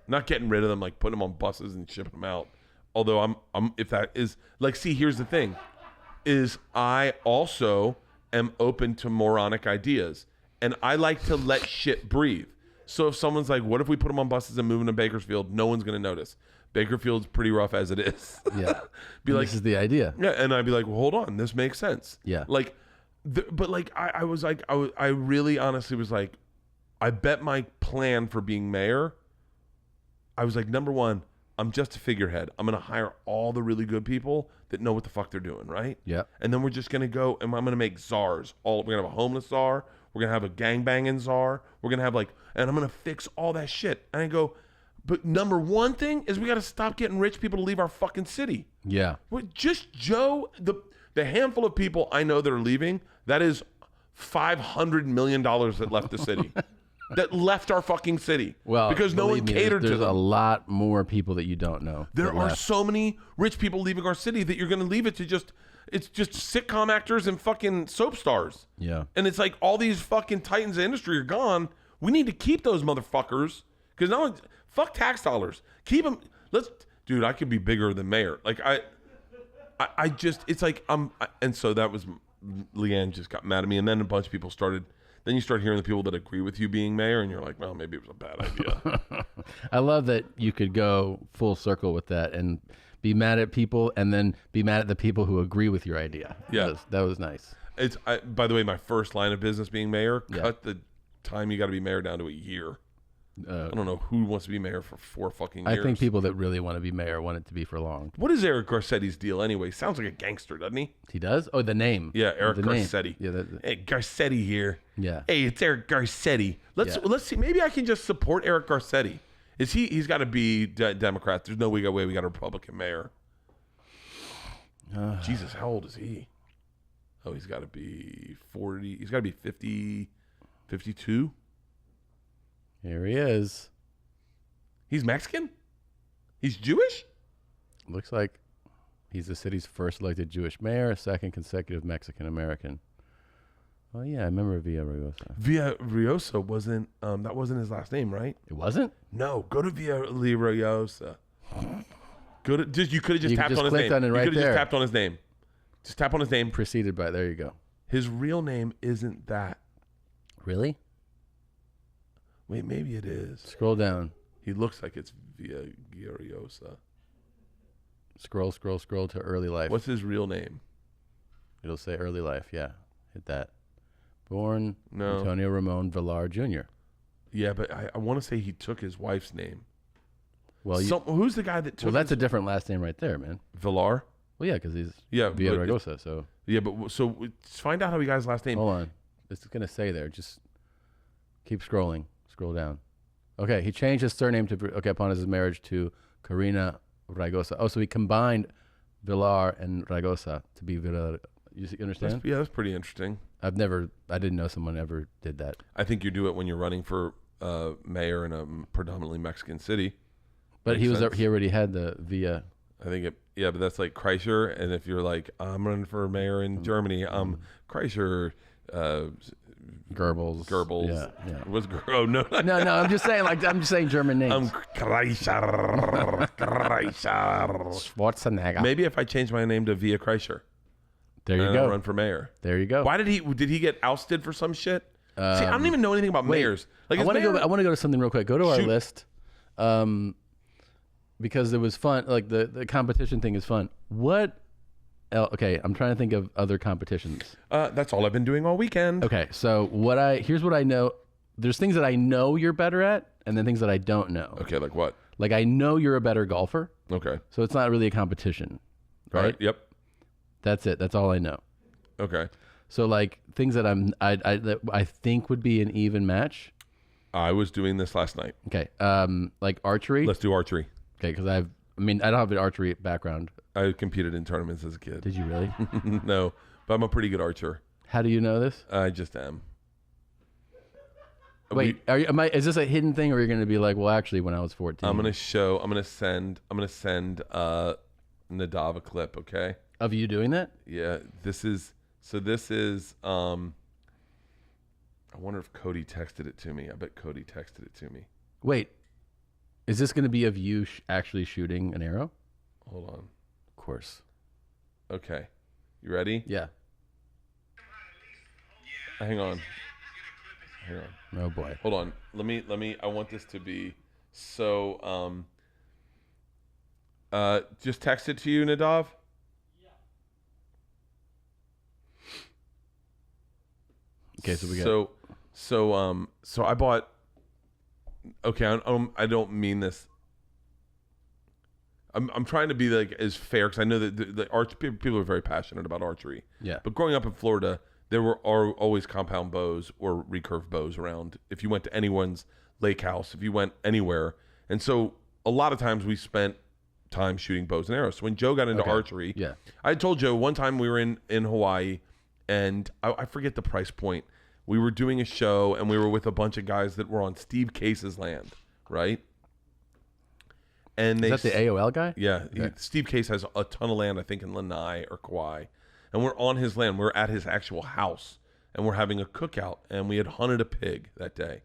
B: Not getting rid of them, like putting them on buses and shipping them out. Although I'm if that is like, see, here's the thing, is I also am open to moronic ideas, and I like to let shit breathe. So if someone's like, what if we put them on buses and move them to Bakersfield? No one's gonna notice. Bakerfield's pretty rough as it is.
A: Yeah. This is the idea.
B: Yeah, and I'd be like, well, hold on, this makes sense.
A: Yeah.
B: Like, but like I was like, I really honestly was like, I bet my plan for being mayor, I was like, number one, I'm just a figurehead. I'm going to hire all the really good people that know what the fuck they're doing, right?
A: Yeah.
B: And then we're just going to go, and I'm going to make czars. We're going to have a homeless czar. We're going to have a gangbanging czar. We're going to have and I'm going to fix all that shit. And I go, But number one thing is we got to stop getting rich people to leave our fucking city.
A: Yeah.
B: Just Joe, the handful of people I know that are leaving, that is $500 million that left the city. That left our fucking city.
A: Well,
B: because no one catered to them.
A: There's a lot more people that you don't know.
B: There are so many rich people leaving our city that you're going to leave it to it's just sitcom actors and fucking soap stars.
A: Yeah.
B: And it's like all these fucking titans of industry are gone. We need to keep those motherfuckers because no one, fuck tax dollars. Keep them. Dude, I could be bigger than mayor. Like I just, it's like, and so that was, Leanne just got mad at me. And then a bunch of people then you start hearing the people that agree with you being mayor, and you're like, well, maybe it was a bad idea.
A: I love that you could go full circle with that and be mad at people and then be mad at the people who agree with your idea.
B: Yeah.
A: That was nice.
B: By the way, my first line of business being mayor, cut the time you got to be mayor down to a year. I don't know who wants to be mayor for 4 fucking years.
A: I think people that really want to be mayor want it to be for long.
B: What is Eric Garcetti's deal anyway? Sounds like a gangster, doesn't he?
A: He does? Oh, the name.
B: Yeah, Eric Garcetti.
A: Yeah,
B: hey, Garcetti here.
A: Yeah.
B: Hey, it's Eric Garcetti. Let's see. Maybe I can just support Eric Garcetti. He's got to be Democrat. There's no way we got a Republican mayor. Jesus, how old is he? Oh, he's got to be 40. He's got to be 50, 52.
A: Here he is.
B: He's Mexican? He's Jewish?
A: Looks like he's the city's first elected Jewish mayor, second consecutive Mexican American. Oh yeah, I remember Villaraigosa.
B: Villaraigosa wasn't that wasn't his last name, right?
A: It wasn't?
B: No, go to Villaraigosa. You could have just tapped on his name.
A: You could have
B: just tapped on his name. Just tap on his name.
A: Preceded by, there you go.
B: His real name isn't that.
A: Really?
B: Wait, maybe it is.
A: Scroll down.
B: He looks like it's Villaraigosa.
A: Scroll to early life.
B: What's his real name?
A: It'll say early life, yeah. Hit that. Born Antonio Ramon Villar Jr.
B: Yeah, but I want to say he took his wife's name.
A: Well,
B: who's the guy that took
A: that's a different last name right there, man.
B: Villar?
A: Well, yeah, because he's
B: Villaraigosa,
A: so.
B: Yeah, but so find out how he got his last name.
A: Hold on. It's going to say there. Just keep scrolling. Scroll down. Okay, he changed his surname upon his marriage to Karina Raigosa. Oh, so he combined Villar and Raigosa to be Villar. You understand?
B: That's pretty interesting.
A: I didn't know someone ever did that.
B: I think you do it when you're running for mayor in a predominantly Mexican city.
A: But he already had the Via.
B: I think but that's like Kreischer, and if you're like, I'm running for mayor in Germany, Kreischer,
A: Goebbels.
B: Yeah. What's no. No,
A: I'm just saying German names.
B: Kreischer.
A: Schwarzenegger.
B: Maybe if I change my name to Via Kreischer.
A: There you go.
B: Run for mayor.
A: There you go.
B: Why did he get ousted for some shit? See, I don't even know anything about mayors. Like,
A: I want to go to something real quick. Go to our list. Because it was fun. Like the competition thing is fun. What? Okay, I'm trying to think of other competitions.
B: That's all I've been doing all weekend.
A: Okay, so here's what I know. There's things that I know you're better at, and then things that I don't know.
B: Okay, like what?
A: Like I know you're a better golfer.
B: Okay.
A: So it's not really a competition, right?
B: All right. Yep.
A: That's it. That's all I know.
B: Okay.
A: So like things that I think would be an even match.
B: I was doing this last night.
A: Okay. Like archery.
B: Let's do archery.
A: Okay, because I don't have an archery background.
B: I competed in tournaments as a kid.
A: Did you really?
B: No, but I'm a pretty good archer.
A: How do you know this?
B: I just am.
A: Wait, is this a hidden thing, or are you going to be like, well, actually, when I was 14?
B: I'm going to send Nadav a clip, okay?
A: Of you doing that?
B: Yeah, this is I wonder if Cody texted it to me. I bet Cody texted it to me.
A: Wait. Is this going to be of you actually shooting an arrow?
B: Hold on.
A: Of course.
B: Okay. You ready?
A: Yeah.
B: Hang on.
A: Oh boy.
B: Hold on. Let me I want this to be so just text it to you, Nadav.
A: Okay, so we got
B: so I bought. Okay, I don't mean this. I'm trying to be like as fair because I know that the people are very passionate about archery.
A: Yeah.
B: But growing up in Florida, there are always compound bows or recurve bows around. If you went to anyone's lake house, if you went anywhere, And so a lot of times we spent time shooting bows and arrows. So when Joe got into archery, I told Joe one time we were in Hawaii, and I forget the price point. We were doing a show, and we were with a bunch of guys that were on Steve Case's land, right? And
A: Is that the AOL guy?
B: Yeah. Steve Case has a ton of land, I think, in Lanai or Kauai. And we're on his land. We're at his actual house, and we're having a cookout, and we had hunted a pig that day.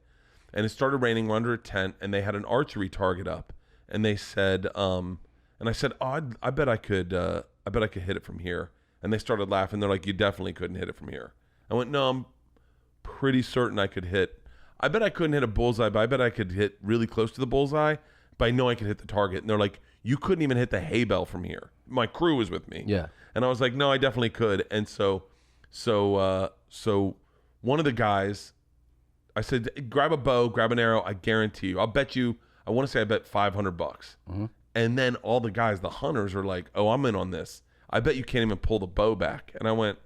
B: And it started raining. We're under a tent, and they had an archery target up. And they said, and I said, oh, I bet I could hit it from here. And they started laughing. They're like, you definitely couldn't hit it from here. I went, no, I'm pretty certain I could hit. I bet I couldn't hit a bullseye, but I bet I could hit really close to the bullseye. But I know I could hit the target. And they're like, you couldn't even hit the hay bale from here. My crew was with me.
A: Yeah.
B: And I was like, no, I definitely could. And so one of the guys, I said, grab a bow, grab an arrow. I guarantee you. I'll bet you. I want to say I bet $500. Mm-hmm. And then all the guys, the hunters, are like, oh, I'm in on this. I bet you can't even pull the bow back. And I went,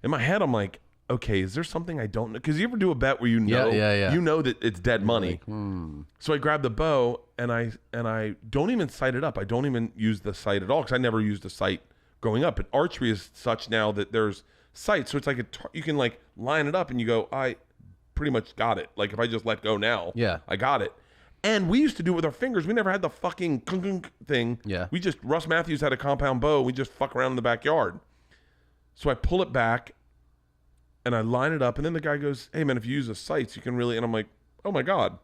B: in my head, I'm like, okay, is there something I don't know? Because you ever do a bet where you know, you know that it's dead money. Like, So I grabbed the bow and I don't even sight it up. I don't even use the sight at all because I never used a sight growing up. But archery is such now that there's sights, so it's like you can like line it up and you go, I pretty much got it. Like if I just let go now, I got it. And we used to do it with our fingers. We never had the fucking thing.
A: Yeah.
B: Russ Matthews had a compound bow. We just fuck around in the backyard. So I pull it back and I line it up. And then the guy goes, hey man, if you use the sights, you can really, and I'm like, oh my God.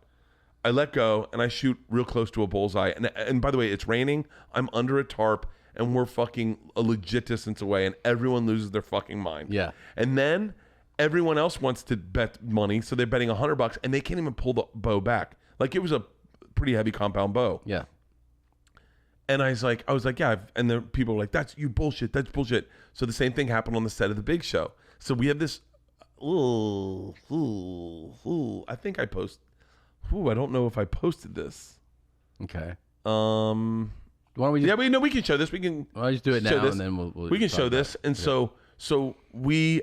B: I let go and I shoot real close to a bullseye. And by the way, it's raining. I'm under a tarp and we're fucking a legit distance away and everyone loses their fucking mind.
A: Yeah.
B: And then everyone else wants to bet money. So they're betting $100 and they can't even pull the bow back. Like it was a pretty heavy compound bow.
A: Yeah.
B: And I was like, yeah. And the people were like, that's bullshit. That's bullshit. So the same thing happened on the set of the big show. So we have this, I think I I don't know if I posted this.
A: Okay.
B: Why don't we just, we can show this. We can.
A: I'll just do it now, and then
B: we can show this. And so we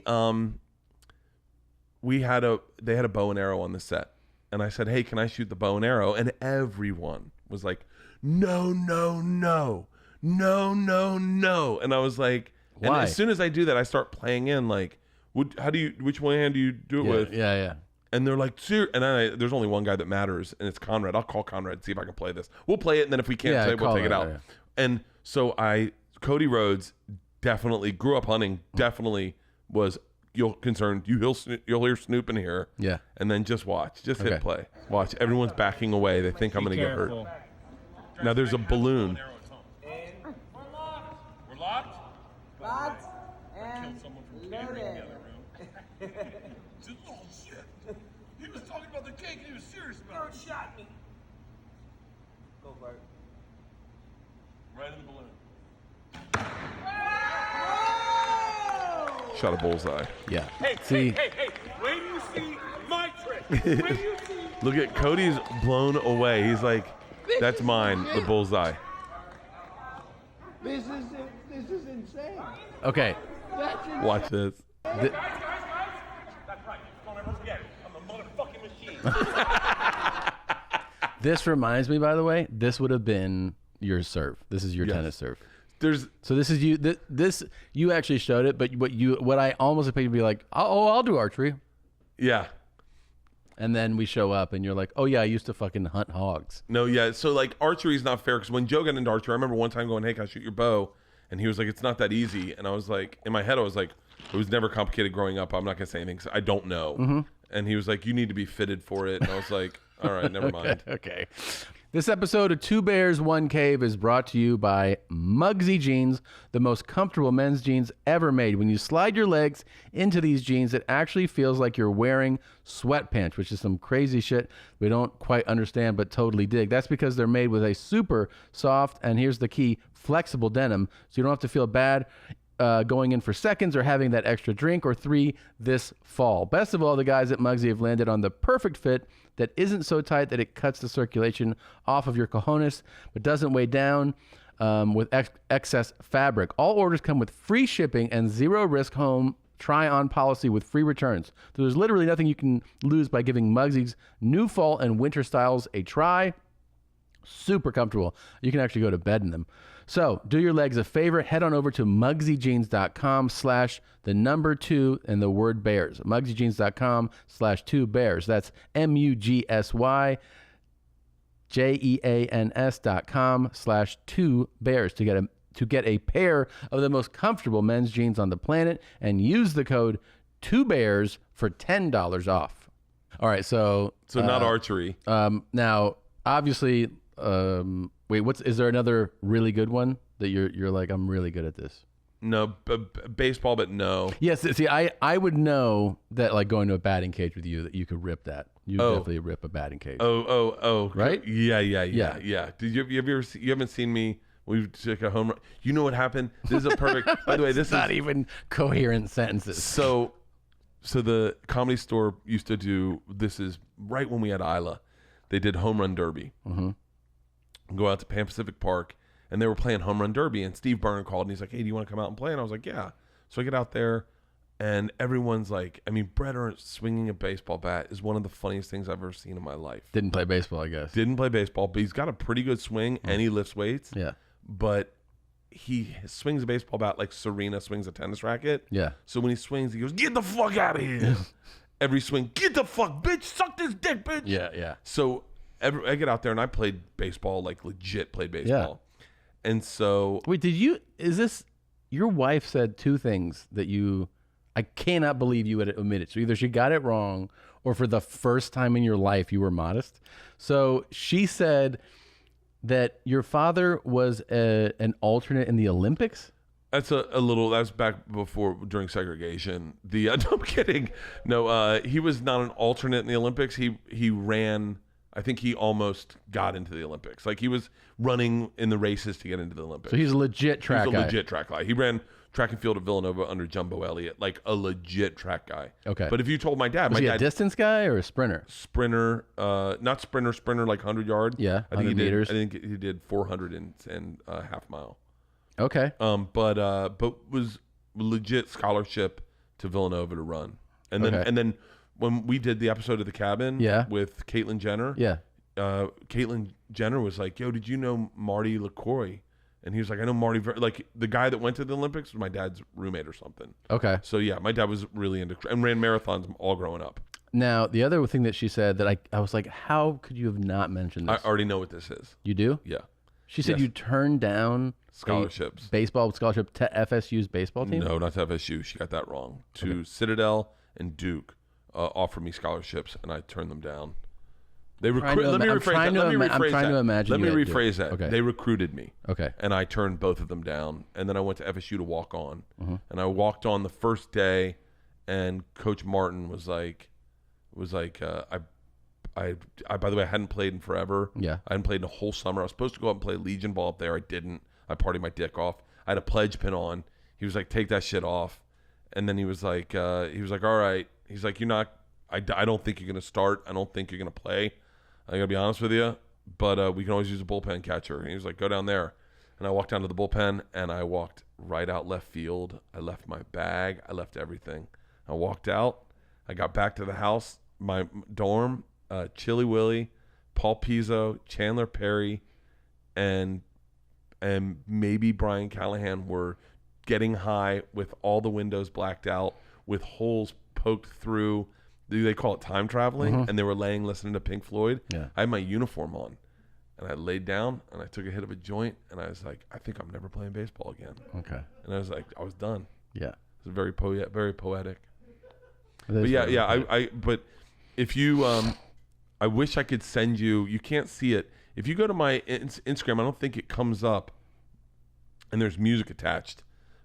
B: they had a bow and arrow on the set, and I said, hey, can I shoot the bow and arrow? And everyone was like, no. And I was like,
A: why?
B: And as soon as I do that, I start playing in like, which one hand do you do it with?
A: Yeah.
B: And they're like, and there's only one guy that matters, and it's Conrad. I'll call Conrad and see if I can play this. We'll play it, and then if we can't play it, we'll take it out. Yeah. And so Cody Rhodes definitely grew up hunting, definitely was concerned. You'll hear Snoop in here.
A: Yeah.
B: And then just watch. Just hit play. Watch. Everyone's backing away. They think I'm going to get hurt. Now there's a balloon.
D: We're locked? Locked and loaded. Oh, shit. He was talking about the cake and he was serious about it. Shot me. Go, Bert. Right in the balloon. Oh!
B: Shot a bullseye.
A: Yeah.
D: Hey,
A: see.
D: Hey. When you see my trick.
B: Look at Cody's blown away. He's like, that's mine, the bullseye.
E: This is insane.
A: Okay.
E: That's insane.
B: Watch this.
D: Guys. That's right. Don't ever forget it. I'm a motherfucking machine.
A: This reminds me, by the way, this would have been your serve. This is your tennis serve. So this is you. This you actually showed it, but what I almost expected to be like, I'll do archery.
B: Yeah.
A: And then we show up, and you're like, oh yeah, I used to fucking hunt hogs.
B: No, yeah. So like archery is not fair because when Joe got into archery, I remember one time going, hey, can I shoot your bow? And he was like, it's not that easy. And I was like, in my head, I was like, it was never complicated growing up. I'm not gonna say anything because I don't know. Mm-hmm. And he was like, you need to be fitted for it. And I was like, all right, never mind.
A: Okay. This episode of Two Bears, One Cave is brought to you by Mugsy Jeans, the most comfortable men's jeans ever made. When you slide your legs into these jeans, it actually feels like you're wearing sweatpants, which is some crazy shit we don't quite understand but totally dig. That's because they're made with a super soft, and here's the key, flexible denim, so you don't have to feel bad going in for seconds or having that extra drink or 3 this fall. Best of all, the guys at Mugsy have landed on the perfect fit that isn't so tight that it cuts the circulation off of your cojones, but doesn't weigh down with excess fabric. All orders come with free shipping and 0 risk home try-on policy with free returns. So there's literally nothing you can lose by giving Mugsy's new fall and winter styles a try. Super comfortable. You can actually go to bed in them. So do your legs a favor. Head on over to muggsyjeans.com/2 and the word bears. muggsyjeans.com/2bears. That's MUGSYJEANS.com/2bears to get a pair of the most comfortable men's jeans on the planet and use the code 2bears for $10 off. All right, so
B: not archery.
A: Now, obviously, is there another really good one that you're like, I'm really good at this?
B: No, baseball, but no.
A: Yes, see, I would know that, like, going to a batting cage with you, that you could rip that. You definitely rip a batting cage.
B: Right? Yeah. Did you haven't seen me? We took a home run. You know what happened? This is a perfect. By the way, this is
A: not even coherent sentences.
B: So the Comedy Store used to do. This is right when we had Isla. They did home run derby. Mm-hmm. Go out to Pan Pacific Park, and they were playing home run derby. And Steve Byrne called, and he's like, "Hey, do you want to come out and play?" And I was like, "Yeah." So I get out there, and everyone's like, I mean, Bret Ernst swinging a baseball bat is one of the funniest things I've ever seen in my life.
A: Didn't play baseball, I guess.
B: Didn't play baseball, but he's got a pretty good swing, and he lifts weights.
A: Yeah.
B: But he swings a baseball bat like Serena swings a tennis racket.
A: Yeah.
B: So when he swings, he goes, "Get the fuck out of here." Every swing, "Get the fuck, bitch, suck this dick, bitch."
A: Yeah.
B: So I get out there and I played baseball, like legit played baseball. Yeah. And so.
A: Wait, your wife said two things that I cannot believe you had omitted. So either she got it wrong or for the first time in your life you were modest. So she said that your father was an alternate in the Olympics.
B: That's that's back during segregation. No, I'm kidding. No, he was not an alternate in the Olympics. He ran. I think he almost got into the Olympics. Like, he was running in the races to get into the Olympics.
A: So he's a legit track guy.
B: Legit track guy. He ran track and field at Villanova under Jumbo Elliott, like a legit track guy.
A: Okay.
B: But if you told my dad,
A: was he a distance guy or a sprinter?
B: Sprinter, not sprinter like 100 yard.
A: Yeah,
B: I think he
A: meters.
B: I think he did 400 and half mile.
A: Okay.
B: But was legit scholarship to Villanova to run, and then when we did the episode of The Cabin, with Caitlyn Jenner, Caitlyn Jenner was like, "Yo, did you know Marty LaCroix?" And he was like, "I know Marty." Like, the guy that went to the Olympics was my dad's roommate or something.
A: Okay.
B: So yeah, my dad was really into and ran marathons all growing up.
A: Now, the other thing that she said that I was like, how could you have not mentioned this?
B: I already know what this is.
A: You do?
B: Yeah.
A: She said you turned down
B: scholarships,
A: baseball scholarship to FSU's baseball team.
B: No, not to FSU. She got that wrong. To Citadel and Duke offered me scholarships, and I turned them down. They let me rephrase that.
A: Okay.
B: They recruited me.
A: Okay.
B: And I turned both of them down, and then I went to FSU to walk on, and I walked on the first day, and Coach Martin was like, I by the way, I hadn't played in forever.
A: Yeah.
B: I hadn't played in a whole summer. I was supposed to go out and play Legion ball up there. I didn't. I partied my dick off. I had a pledge pin on. He was like, "Take that shit off." And then he was like, "All right." He's like, "You're not. I don't think you're gonna start. I don't think you're gonna play. I gotta be honest with you, but we can always use a bullpen catcher." And he was like, "Go down there." And I walked down to the bullpen, and I walked right out left field. I left my bag. I left everything. I walked out. I got back to the house, my dorm. Chili Willie, Paul Pizzo, Chandler Perry, and maybe Brian Callahan were getting high with all the windows blacked out, with holes poked through. They call it time traveling, and they were laying listening to Pink Floyd. Yeah. I had my uniform on, and I laid down, and I took a hit of a joint, and I was like, I think I'm never playing baseball again. Okay. And I was like, I was done. Yeah. It was very poetic. But yeah. But if you I wish I could send you. You can't see it. If you go to my Instagram, I don't think it comes up, and there's music attached.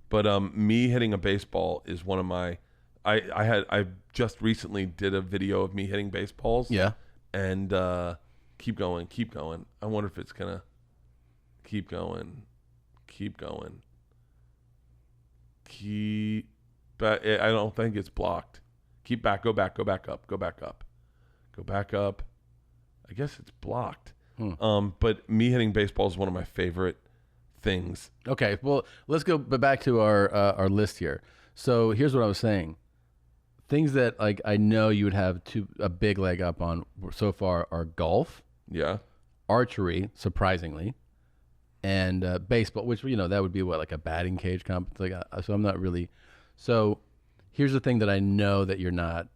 B: But me hitting a baseball is one of my. I just recently did a video of me hitting baseballs. Yeah. And keep going. I wonder if it's gonna keep going. But I don't think it's blocked. Go back up. I guess it's blocked. But me hitting baseball is one of my favorite things. Okay, well, let's go back to our list here. So here's what I was saying. Things that, like, I know you would have a big leg up on so far are golf. Yeah.
A: archery, surprisingly, and baseball, which that would be what, like a batting cage comp. Like so, I'm not really. So here's the thing that I know that you're not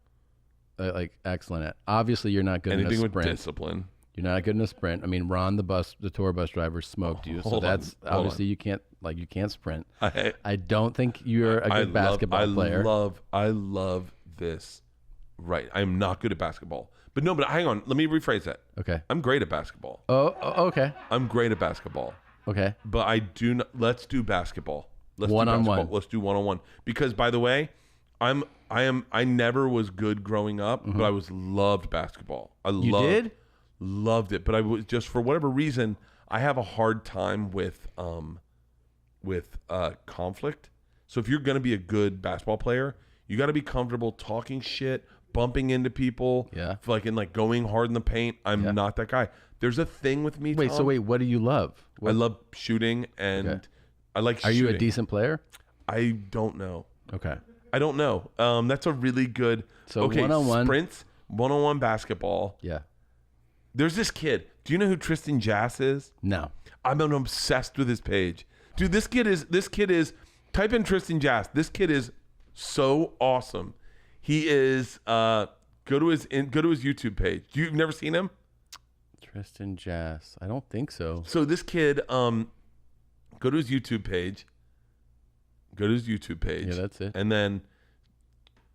A: like excellent at. Obviously, you're not good in a sprint.
B: Anything with discipline.
A: You're not good in a sprint. I mean, Ron, the tour bus driver, smoked you. So that's obviously you can't sprint. I don't think you're a good basketball player.
B: I love this. Right. I'm not good at basketball. But hang on. Let me rephrase that.
A: Okay.
B: I'm great at basketball.
A: Oh, okay.
B: I'm great at basketball.
A: Okay.
B: But I do not. Let's do basketball. Let's
A: one-on-one.
B: Let's do one-on-one. Because by the way, I never was good growing up, but I loved basketball. Loved it, but I was just, for whatever reason, I have a hard time with conflict. So if you're going to be a good basketball player, you got to be comfortable talking shit, bumping into people, and going hard in the paint. I'm not that guy. There's a thing with me.
A: Wait,
B: Tom.
A: what do you love?
B: I love shooting, and I like.
A: Are
B: shooting.
A: you a decent player?
B: I don't know.
A: Okay.
B: I don't know. That's a really good.
A: So one-on-one
B: sprints, one-on-one basketball.
A: Yeah.
B: There's this kid. Do you know who Tristan Jass is?
A: No.
B: I'm obsessed with his page. Dude, this kid is type in Tristan Jass. This kid is so awesome. He is go to his YouTube page. You've never seen him?
A: Tristan Jass. I don't think so.
B: So this kid go to his YouTube page.
A: Yeah, that's it.
B: And then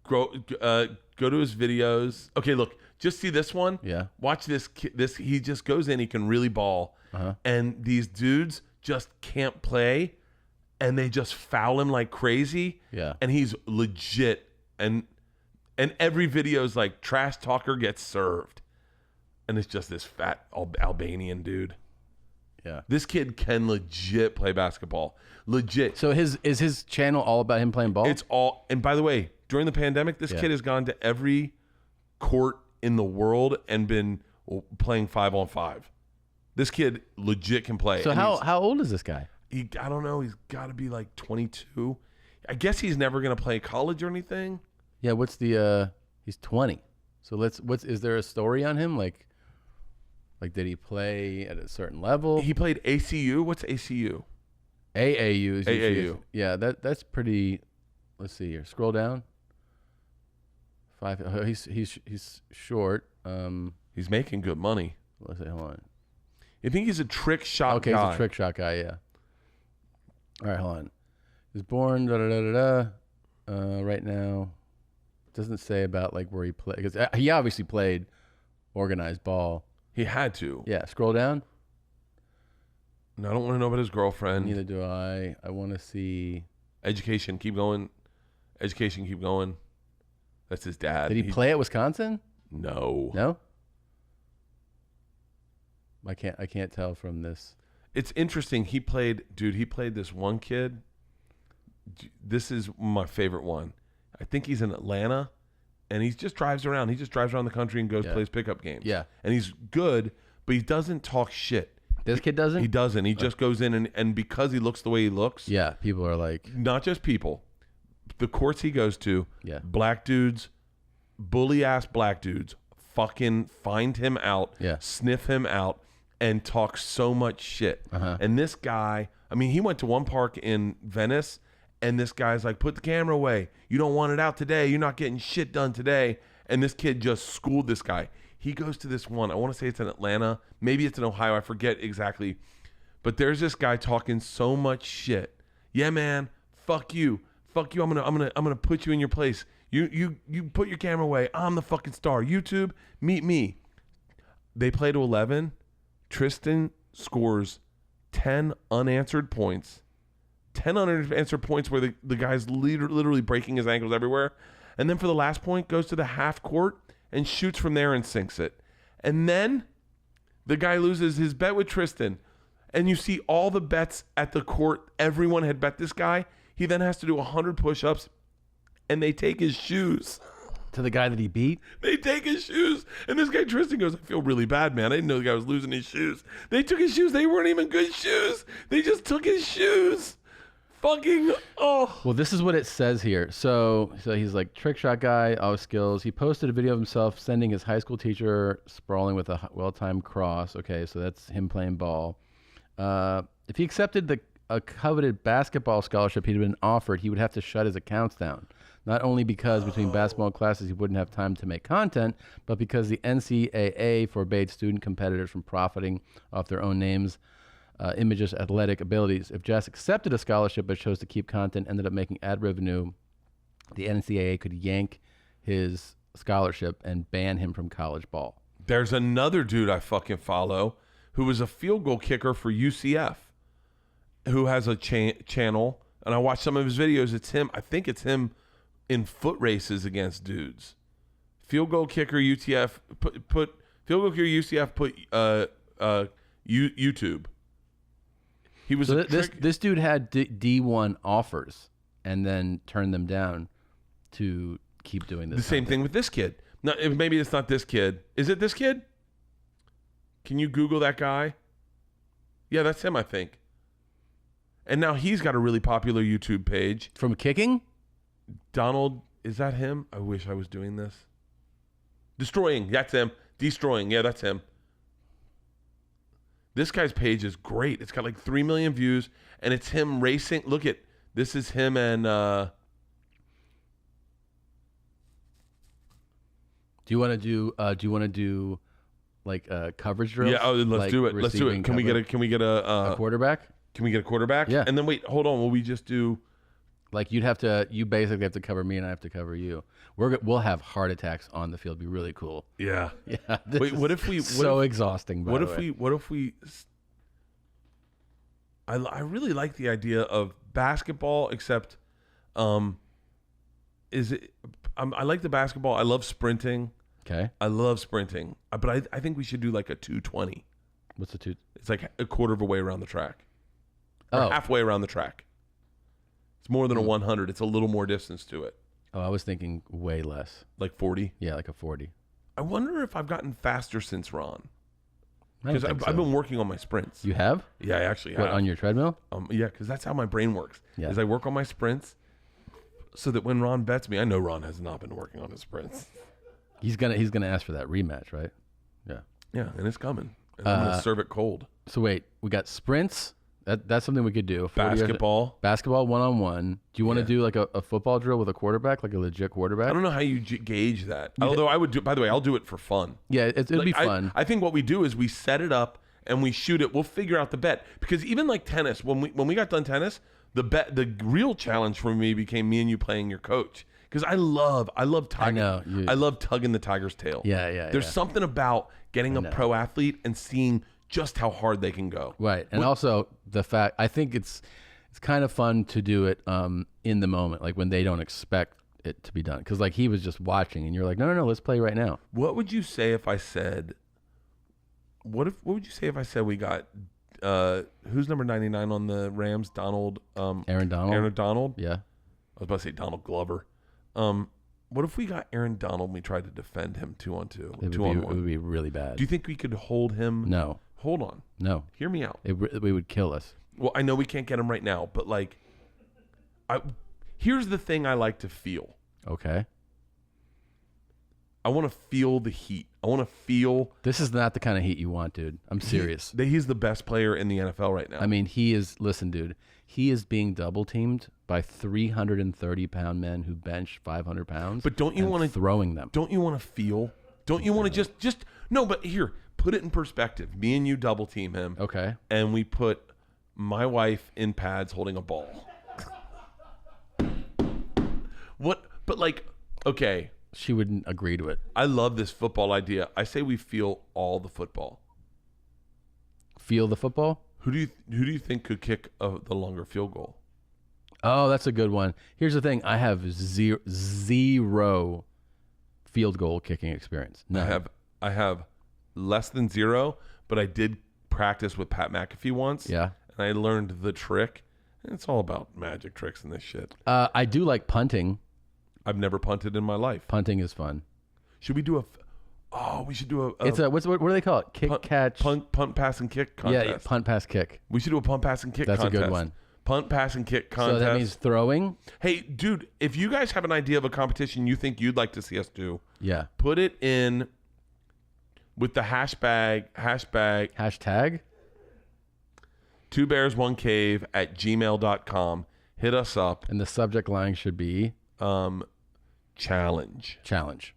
B: go to his videos. Okay, look. Just see this one.
A: Yeah.
B: Watch this. He just goes in. He can really ball. And these dudes just can't play, and they just foul him like crazy.
A: Yeah.
B: And he's legit. And every video is like trash talker gets served, and it's just this fat Albanian dude.
A: Yeah.
B: This kid can legit play basketball. Legit.
A: So is his channel all about him playing ball?
B: It's all. And by the way, during the pandemic, this kid has gone to every court in the world and been playing 5-on-5. This kid legit can play.
A: So how old is this guy?
B: I don't know. He's got to be like 22. I guess he's never going to play college or anything.
A: Yeah. What's the? He's 20. So is there a story on him? Like did he play at a certain level?
B: He played ACU. What's ACU?
A: AAU. Is
B: AAU.
A: Yeah. That's pretty. Let's see here. Scroll down. 5. He's short.
B: He's making good money.
A: Let's see. Hold on.
B: You think he's a trick shot guy?
A: Okay, he's a trick shot guy. Yeah. All right, hold on. He was born right now. It doesn't say about where he played, because he obviously played organized ball.
B: He had to.
A: Yeah. Scroll down.
B: No, I don't want to know about his girlfriend.
A: Neither do I. I want to see
B: education. Keep going. Education. Keep going. That's his dad.
A: Did he play at Wisconsin?
B: No.
A: No? I can't tell from this.
B: It's interesting. He played this one kid. This is my favorite one. I think he's in Atlanta, and he just drives around. He just drives around the country and plays pickup games.
A: Yeah.
B: And he's good, but he doesn't talk shit.
A: This kid doesn't?
B: He doesn't. He just goes in, and because he looks the way he looks.
A: Yeah, people are like.
B: Not just people. The courts he goes to, black dudes, bully-ass black dudes, fucking find him out, sniff him out, and talk so much shit. And this guy, I mean, he went to one park in Venice, and this guy's like, put the camera away. You don't want it out today. You're not getting shit done today. And this kid just schooled this guy. He goes to this one. I want to say it's in Atlanta. Maybe it's in Ohio. I forget exactly. But there's this guy talking so much shit. Yeah, man. Fuck you. Fuck you. I'm gonna put you in your place. You put your camera away. I'm the fucking star. YouTube, meet me. They play to 11. Tristan scores 10 unanswered points. 10 unanswered points where the guy's literally breaking his ankles everywhere. And then for the last point, goes to the half court and shoots from there and sinks it. And then the guy loses his bet with Tristan. And you see all the bets at the court. Everyone had bet this guy. He then has to do 100 push-ups, and they take his shoes.
A: To the guy that he beat?
B: They take his shoes. And this guy, Tristan, goes, I feel really bad, man. I didn't know the guy was losing his shoes. They took his shoes. They weren't even good shoes. They just took his shoes. fucking
A: Well, this is what it says here. So he's like trick shot guy, all skills. He posted a video of himself sending his high school teacher sprawling with a well-timed cross. Okay, so that's him playing ball. If he accepted a coveted basketball scholarship he'd been offered, he would have to shut his accounts down. Not only because between basketball classes he wouldn't have time to make content, but because the NCAA forbade student competitors from profiting off their own names, images, athletic abilities. If Jess accepted a scholarship but chose to keep content, ended up making ad revenue, the NCAA could yank his scholarship and ban him from college ball.
B: There's another dude I fucking follow who was a field goal kicker for UCF, who has a channel, and I watch some of his videos. It's him. I think it's him in foot races against dudes. Field goal kicker UTF. Put field goal kicker UCF. Put YouTube. He was
A: so this dude had D1 offers and then turned them down to keep doing this.
B: The same thing with this kid. No, maybe it's not this kid. Is it this kid? Can you Google that guy? Yeah, that's him, I think. And now he's got a really popular YouTube page.
A: From kicking?
B: Donald, is that him? I wish I was doing this. Destroying, that's him. Destroying, yeah, that's him. This guy's page is great. It's got like 3 million views, and it's him racing. Look at, this is him and...
A: Do you want to do like coverage drills?
B: Yeah, let's
A: like
B: do it. Let's do it. Can we get a
A: quarterback?
B: Can we get a quarterback?
A: Yeah.
B: And then wait, hold on. Will we just do?
A: Like you basically have to cover me, and I have to cover you. We'll have heart attacks on the field. It'd be really cool.
B: Yeah.
A: Yeah.
B: Wait, what if we?
A: Exhausting.
B: What if we? I really like the idea of basketball, except, is it? I like the basketball. I love sprinting.
A: Okay.
B: I love sprinting, but I think we should do like a 220.
A: What's the 2?
B: It's like a quarter of a way around the track. Or
A: Oh.
B: halfway around the track. It's more than a 100. It's a little more distance to it.
A: Oh, I was thinking way less.
B: Like 40?
A: Yeah, like a 40.
B: I wonder if I've gotten faster since Ron.
A: I don't
B: Because
A: think so.
B: I've been working on my sprints.
A: You have?
B: Yeah, I actually have.
A: What, on your treadmill?
B: Yeah, because that's how my brain works.
A: Yeah.
B: Is I work on my sprints so that when Ron bets me, I know Ron has not been working on his sprints.
A: He's gonna ask for that rematch, right? Yeah.
B: Yeah, and it's coming. And I'm going to serve it cold.
A: So wait, we got sprints. That's something we could do. 40
B: Basketball.
A: Basketball 1-on-1. Do you want to do like a football drill with a quarterback, like a legit quarterback?
B: I don't know how you gauge that. Although I would do, by the way, I'll do it for fun.
A: Yeah, it'd be fun.
B: I think what we do is we set it up and we shoot it. We'll figure out the bet, because even like tennis, when we got done tennis, the real challenge for me became me and you playing your coach, because I love tugging. I love tugging the tiger's tail.
A: Yeah.
B: There's something about getting a pro athlete and seeing just how hard they can go.
A: Right, and also the fact, I think it's kind of fun to do it in the moment, like when they don't expect it to be done. Because like he was just watching, and you're like, no, let's play right now.
B: What would you say if I said? What would you say if I said we got who's number 99 on the Rams?
A: Aaron Donald.
B: Aaron Donald.
A: Yeah.
B: I was about to say Donald Glover. What if we got Aaron Donald and we tried to defend him 2-on-2, 2-on-1?
A: It would be really bad.
B: Do you think we could hold him?
A: No.
B: Hold on.
A: No.
B: Hear me out.
A: We would kill us.
B: Well, I know we can't get him right now, but like, here's the thing I like to feel.
A: Okay.
B: I want to feel the heat. I want to feel.
A: This is not the kind of heat you want, dude. I'm serious.
B: He's the best player in the NFL right now.
A: I mean, listen, dude, he is being double teamed by 330-pound men who bench 500 pounds.
B: But don't you want to
A: throwing them?
B: Don't you want to feel? Don't you want to just no? But here, put it in perspective. Me and you double team him.
A: Okay.
B: And we put my wife in pads holding a ball. What? But like, okay.
A: She wouldn't agree to it.
B: I love this football idea. I say we feel all the football.
A: Feel the football?
B: Who do you think could kick the longer field goal?
A: Oh, that's a good one. Here's the thing: I have zero field goal kicking experience. No,
B: I have less than 0, but I did practice with Pat McAfee once.
A: Yeah,
B: and I learned the trick. And it's all about magic tricks and this shit.
A: I do like punting.
B: I've never punted in my life.
A: Punting is fun.
B: Should we do we should do a.
A: It's what do they call it? Kick, catch,
B: punt, pass, and kick contest.
A: Yeah, punt, pass, kick.
B: We should do a punt, pass, and kick.
A: That's
B: contest.
A: a good one.
B: Punt, pass, and kick contest.
A: So that means throwing?
B: Hey, dude, if you guys have an idea of a competition you think you'd like to see us do,
A: Yeah.
B: put it in with the hashtag
A: Hashtag?
B: 2bears1cave@gmail.com. Hit us up.
A: And the subject line should be?
B: Challenge.
A: Challenge.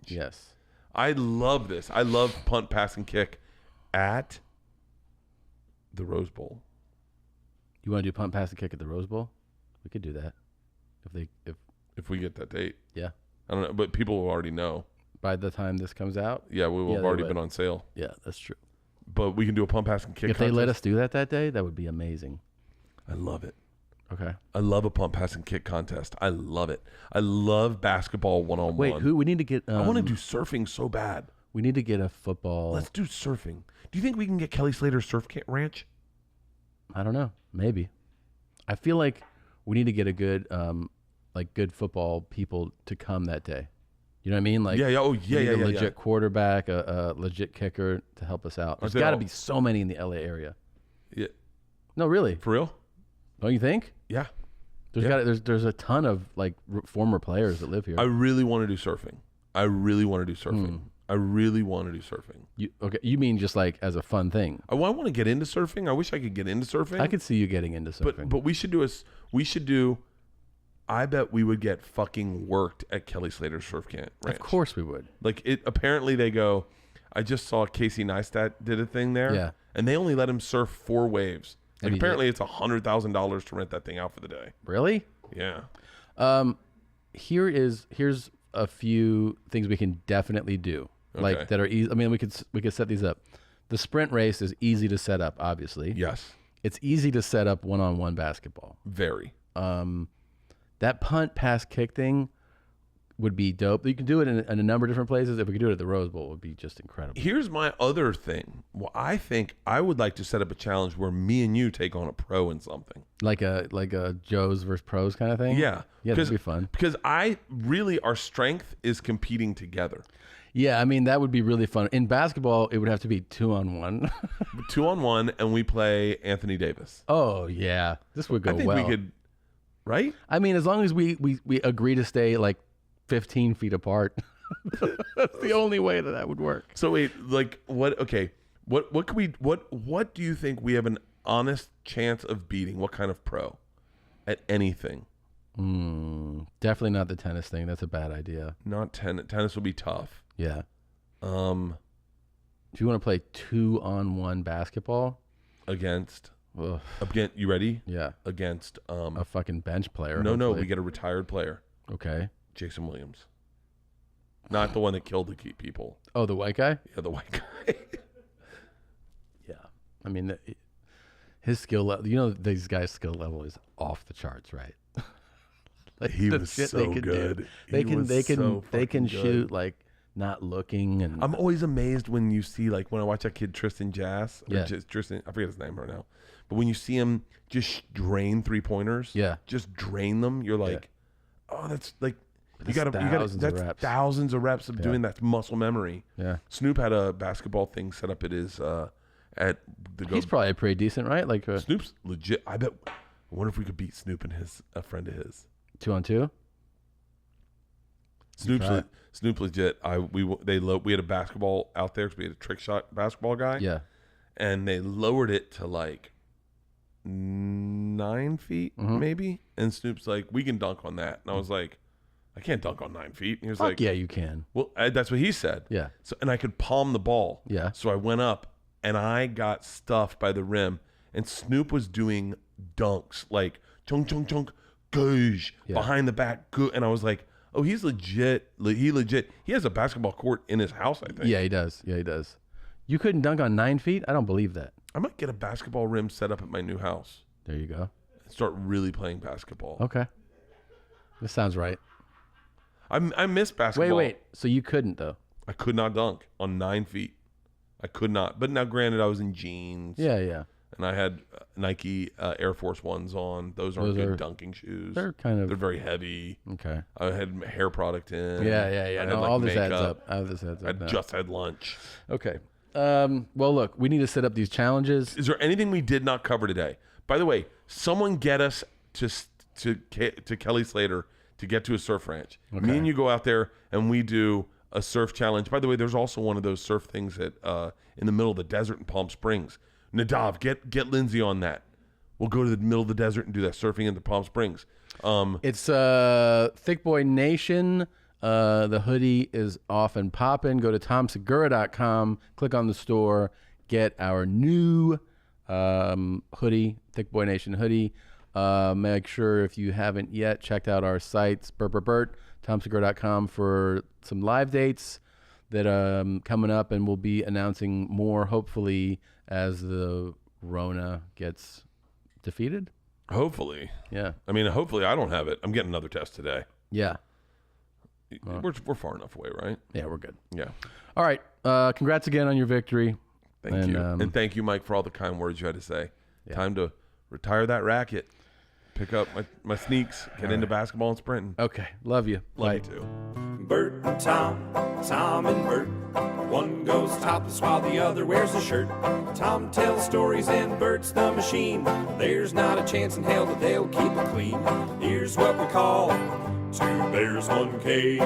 B: Yes. I love this. I love punt, pass, and kick at the Rose Bowl.
A: You want to do punt, pass, and kick at the Rose Bowl? We could do that.
B: If we get that date.
A: Yeah.
B: I don't know, but people will already know.
A: By the time this comes out?
B: Yeah, we will have already been on sale.
A: Yeah, that's true.
B: But we can do a punt, pass, and kick
A: If they let us do that day, that would be amazing.
B: I love it.
A: Okay.
B: I love a punt, pass, and kick contest. I love it. I love basketball one-on-one.
A: Wait, we need to get...
B: I want to do surfing so bad.
A: We need to get a football...
B: Let's do surfing. Do you think we can get Kelly Slater's surf ranch?
A: I don't know. Maybe. I feel like we need to get a good, good football people to come that day. You know what I mean? Like,
B: yeah. A
A: legit quarterback, a legit kicker to help us out. There's got to be so many in the LA area.
B: Yeah.
A: No, really.
B: For real?
A: Don't you think?
B: Yeah.
A: There's a ton of former players that live here.
B: I really want to do surfing. You
A: mean just as a fun thing?
B: I want to get into surfing. I wish I could get into surfing.
A: I could see you getting into surfing.
B: But we should do I bet we would get fucking worked at Kelly Slater's surf camp ranch.
A: Of course we would.
B: Apparently they go, I just saw Casey Neistat did a thing there.
A: Yeah.
B: And they only let him surf 4 waves.
A: And
B: apparently it's $100,000 to rent that thing out for the day.
A: Really?
B: Yeah.
A: Here's a few things we can definitely do.
B: Okay.
A: That are easy. I mean, we could set these up. The sprint race is easy to set up, obviously.
B: Yes.
A: It's easy to set up one-on-one basketball.
B: Very.
A: That punt, pass, kick thing would be dope. You can do it in a number of different places. If we could do it at the Rose Bowl, it would be just incredible.
B: Here's my other thing. Well, I think I would like to set up a challenge where me and you take on a pro in something.
A: Like a Joes versus pros kind of thing?
B: Yeah.
A: Yeah, that'd be fun.
B: Because our strength is competing together.
A: Yeah, I mean, that would be really fun. In basketball, it would have to be 2-on-1.
B: 2-on-1, and we play Anthony Davis.
A: Oh, yeah. This would go well.
B: I think we could, right?
A: I mean, as long as we agree to stay 15 feet apart. That's the only way that would work.
B: So wait, what do you think we have an honest chance of beating? What kind of pro at anything?
A: Definitely not the tennis thing. That's a bad idea.
B: Not tennis. Tennis will be tough.
A: Yeah. If you want to play 2-on-1 basketball
B: against you ready?
A: Yeah.
B: Against
A: a fucking bench player.
B: No, we get a retired player.
A: Okay.
B: Jason Williams. Not the one that killed the people.
A: Oh, the white guy?
B: Yeah, the white guy.
A: Yeah. I mean, his skill level, these guys' skill level is off the charts, right?
B: He was so good.
A: They can shoot not looking, and
B: I'm always amazed when you see when I watch that kid Tristan Jass.
A: Yeah.
B: Tristan, I forget his name right now. But when you see him just drain 3-pointers,
A: yeah,
B: just drain them, you're like, oh, that's you got
A: thousands
B: of reps of doing that muscle memory.
A: Yeah.
B: Snoop had a basketball thing set up at his
A: He's probably pretty decent, right?
B: Snoop's legit. I wonder if we could beat Snoop and a friend of his.
A: 2-on-2.
B: Snoop legit. We had a basketball out there because we had a trick shot basketball guy.
A: Yeah.
B: And they lowered it to 9 feet maybe. And Snoop's like, we can dunk on that. And I was like, I can't dunk on 9 feet. And he was like,
A: yeah, you can.
B: Well, that's what he said.
A: Yeah.
B: So and I could palm the ball.
A: Yeah.
B: So I went up and I got stuffed by the rim. And Snoop was doing dunks chunk chunk chunk. Goosh, behind the back, and I was like, "Oh, he's legit. He has a basketball court in his house, I think."
A: Yeah, he does. You couldn't dunk on 9 feet? I don't believe that.
B: I might get a basketball rim set up at my new house.
A: There you go.
B: And start really playing basketball.
A: Okay, this sounds right.
B: I miss basketball.
A: Wait. So you couldn't though?
B: I could not dunk on 9 feet. I could not. But now, granted, I was in jeans.
A: Yeah.
B: And I had Nike Air Force Ones on. Those aren't good dunking shoes.
A: They're very
B: heavy.
A: Okay.
B: I had hair product in.
A: Yeah.
B: No,
A: all this adds up.
B: I just had lunch.
A: Okay. Well, look, we need to set up these challenges.
B: Is there anything we did not cover today? By the way, Someone get us to Kelly Slater to get to a surf ranch. Okay. Me and you go out there and we do a surf challenge. By the way, there's also one of those surf things at in the middle of the desert in Palm Springs. Nadav, get Lindsay on that. We'll go to the middle of the desert and do that surfing in the Palm Springs.
A: It's Thick Boy Nation. The hoodie is off and popping. Go to TomSegura.com, click on the store, get our new hoodie, Thick Boy Nation hoodie. Make sure if you haven't yet checked out our sites, Bert, TomSegura.com, for some live dates that coming up, and we'll be announcing more hopefully as the Rona gets defeated.
B: Hopefully.
A: Yeah.
B: I mean, hopefully I don't have it. I'm getting another test today.
A: Yeah.
B: We're far enough away, right?
A: Yeah, we're good.
B: Yeah.
A: All right. Congrats again on your victory.
B: Thank you. And thank you, Mike, for all the kind words you had to say.
A: Yeah.
B: Time to retire that racket. Pick up my sneaks. Get into basketball and sprinting.
A: Okay. Love you.
B: Love you too.
F: Bert and Tom and Bert. One goes topless while the other wears a shirt. Tom tells stories and Bert's the machine. There's not a chance in hell that they'll keep it clean. Here's what we call Two Bears, One Cave.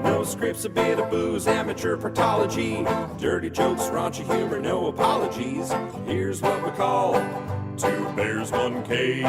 F: No scripts, a bit of booze, amateur partology. Dirty jokes, raunchy humor, no apologies. Here's what we call Two Bears, One Cave.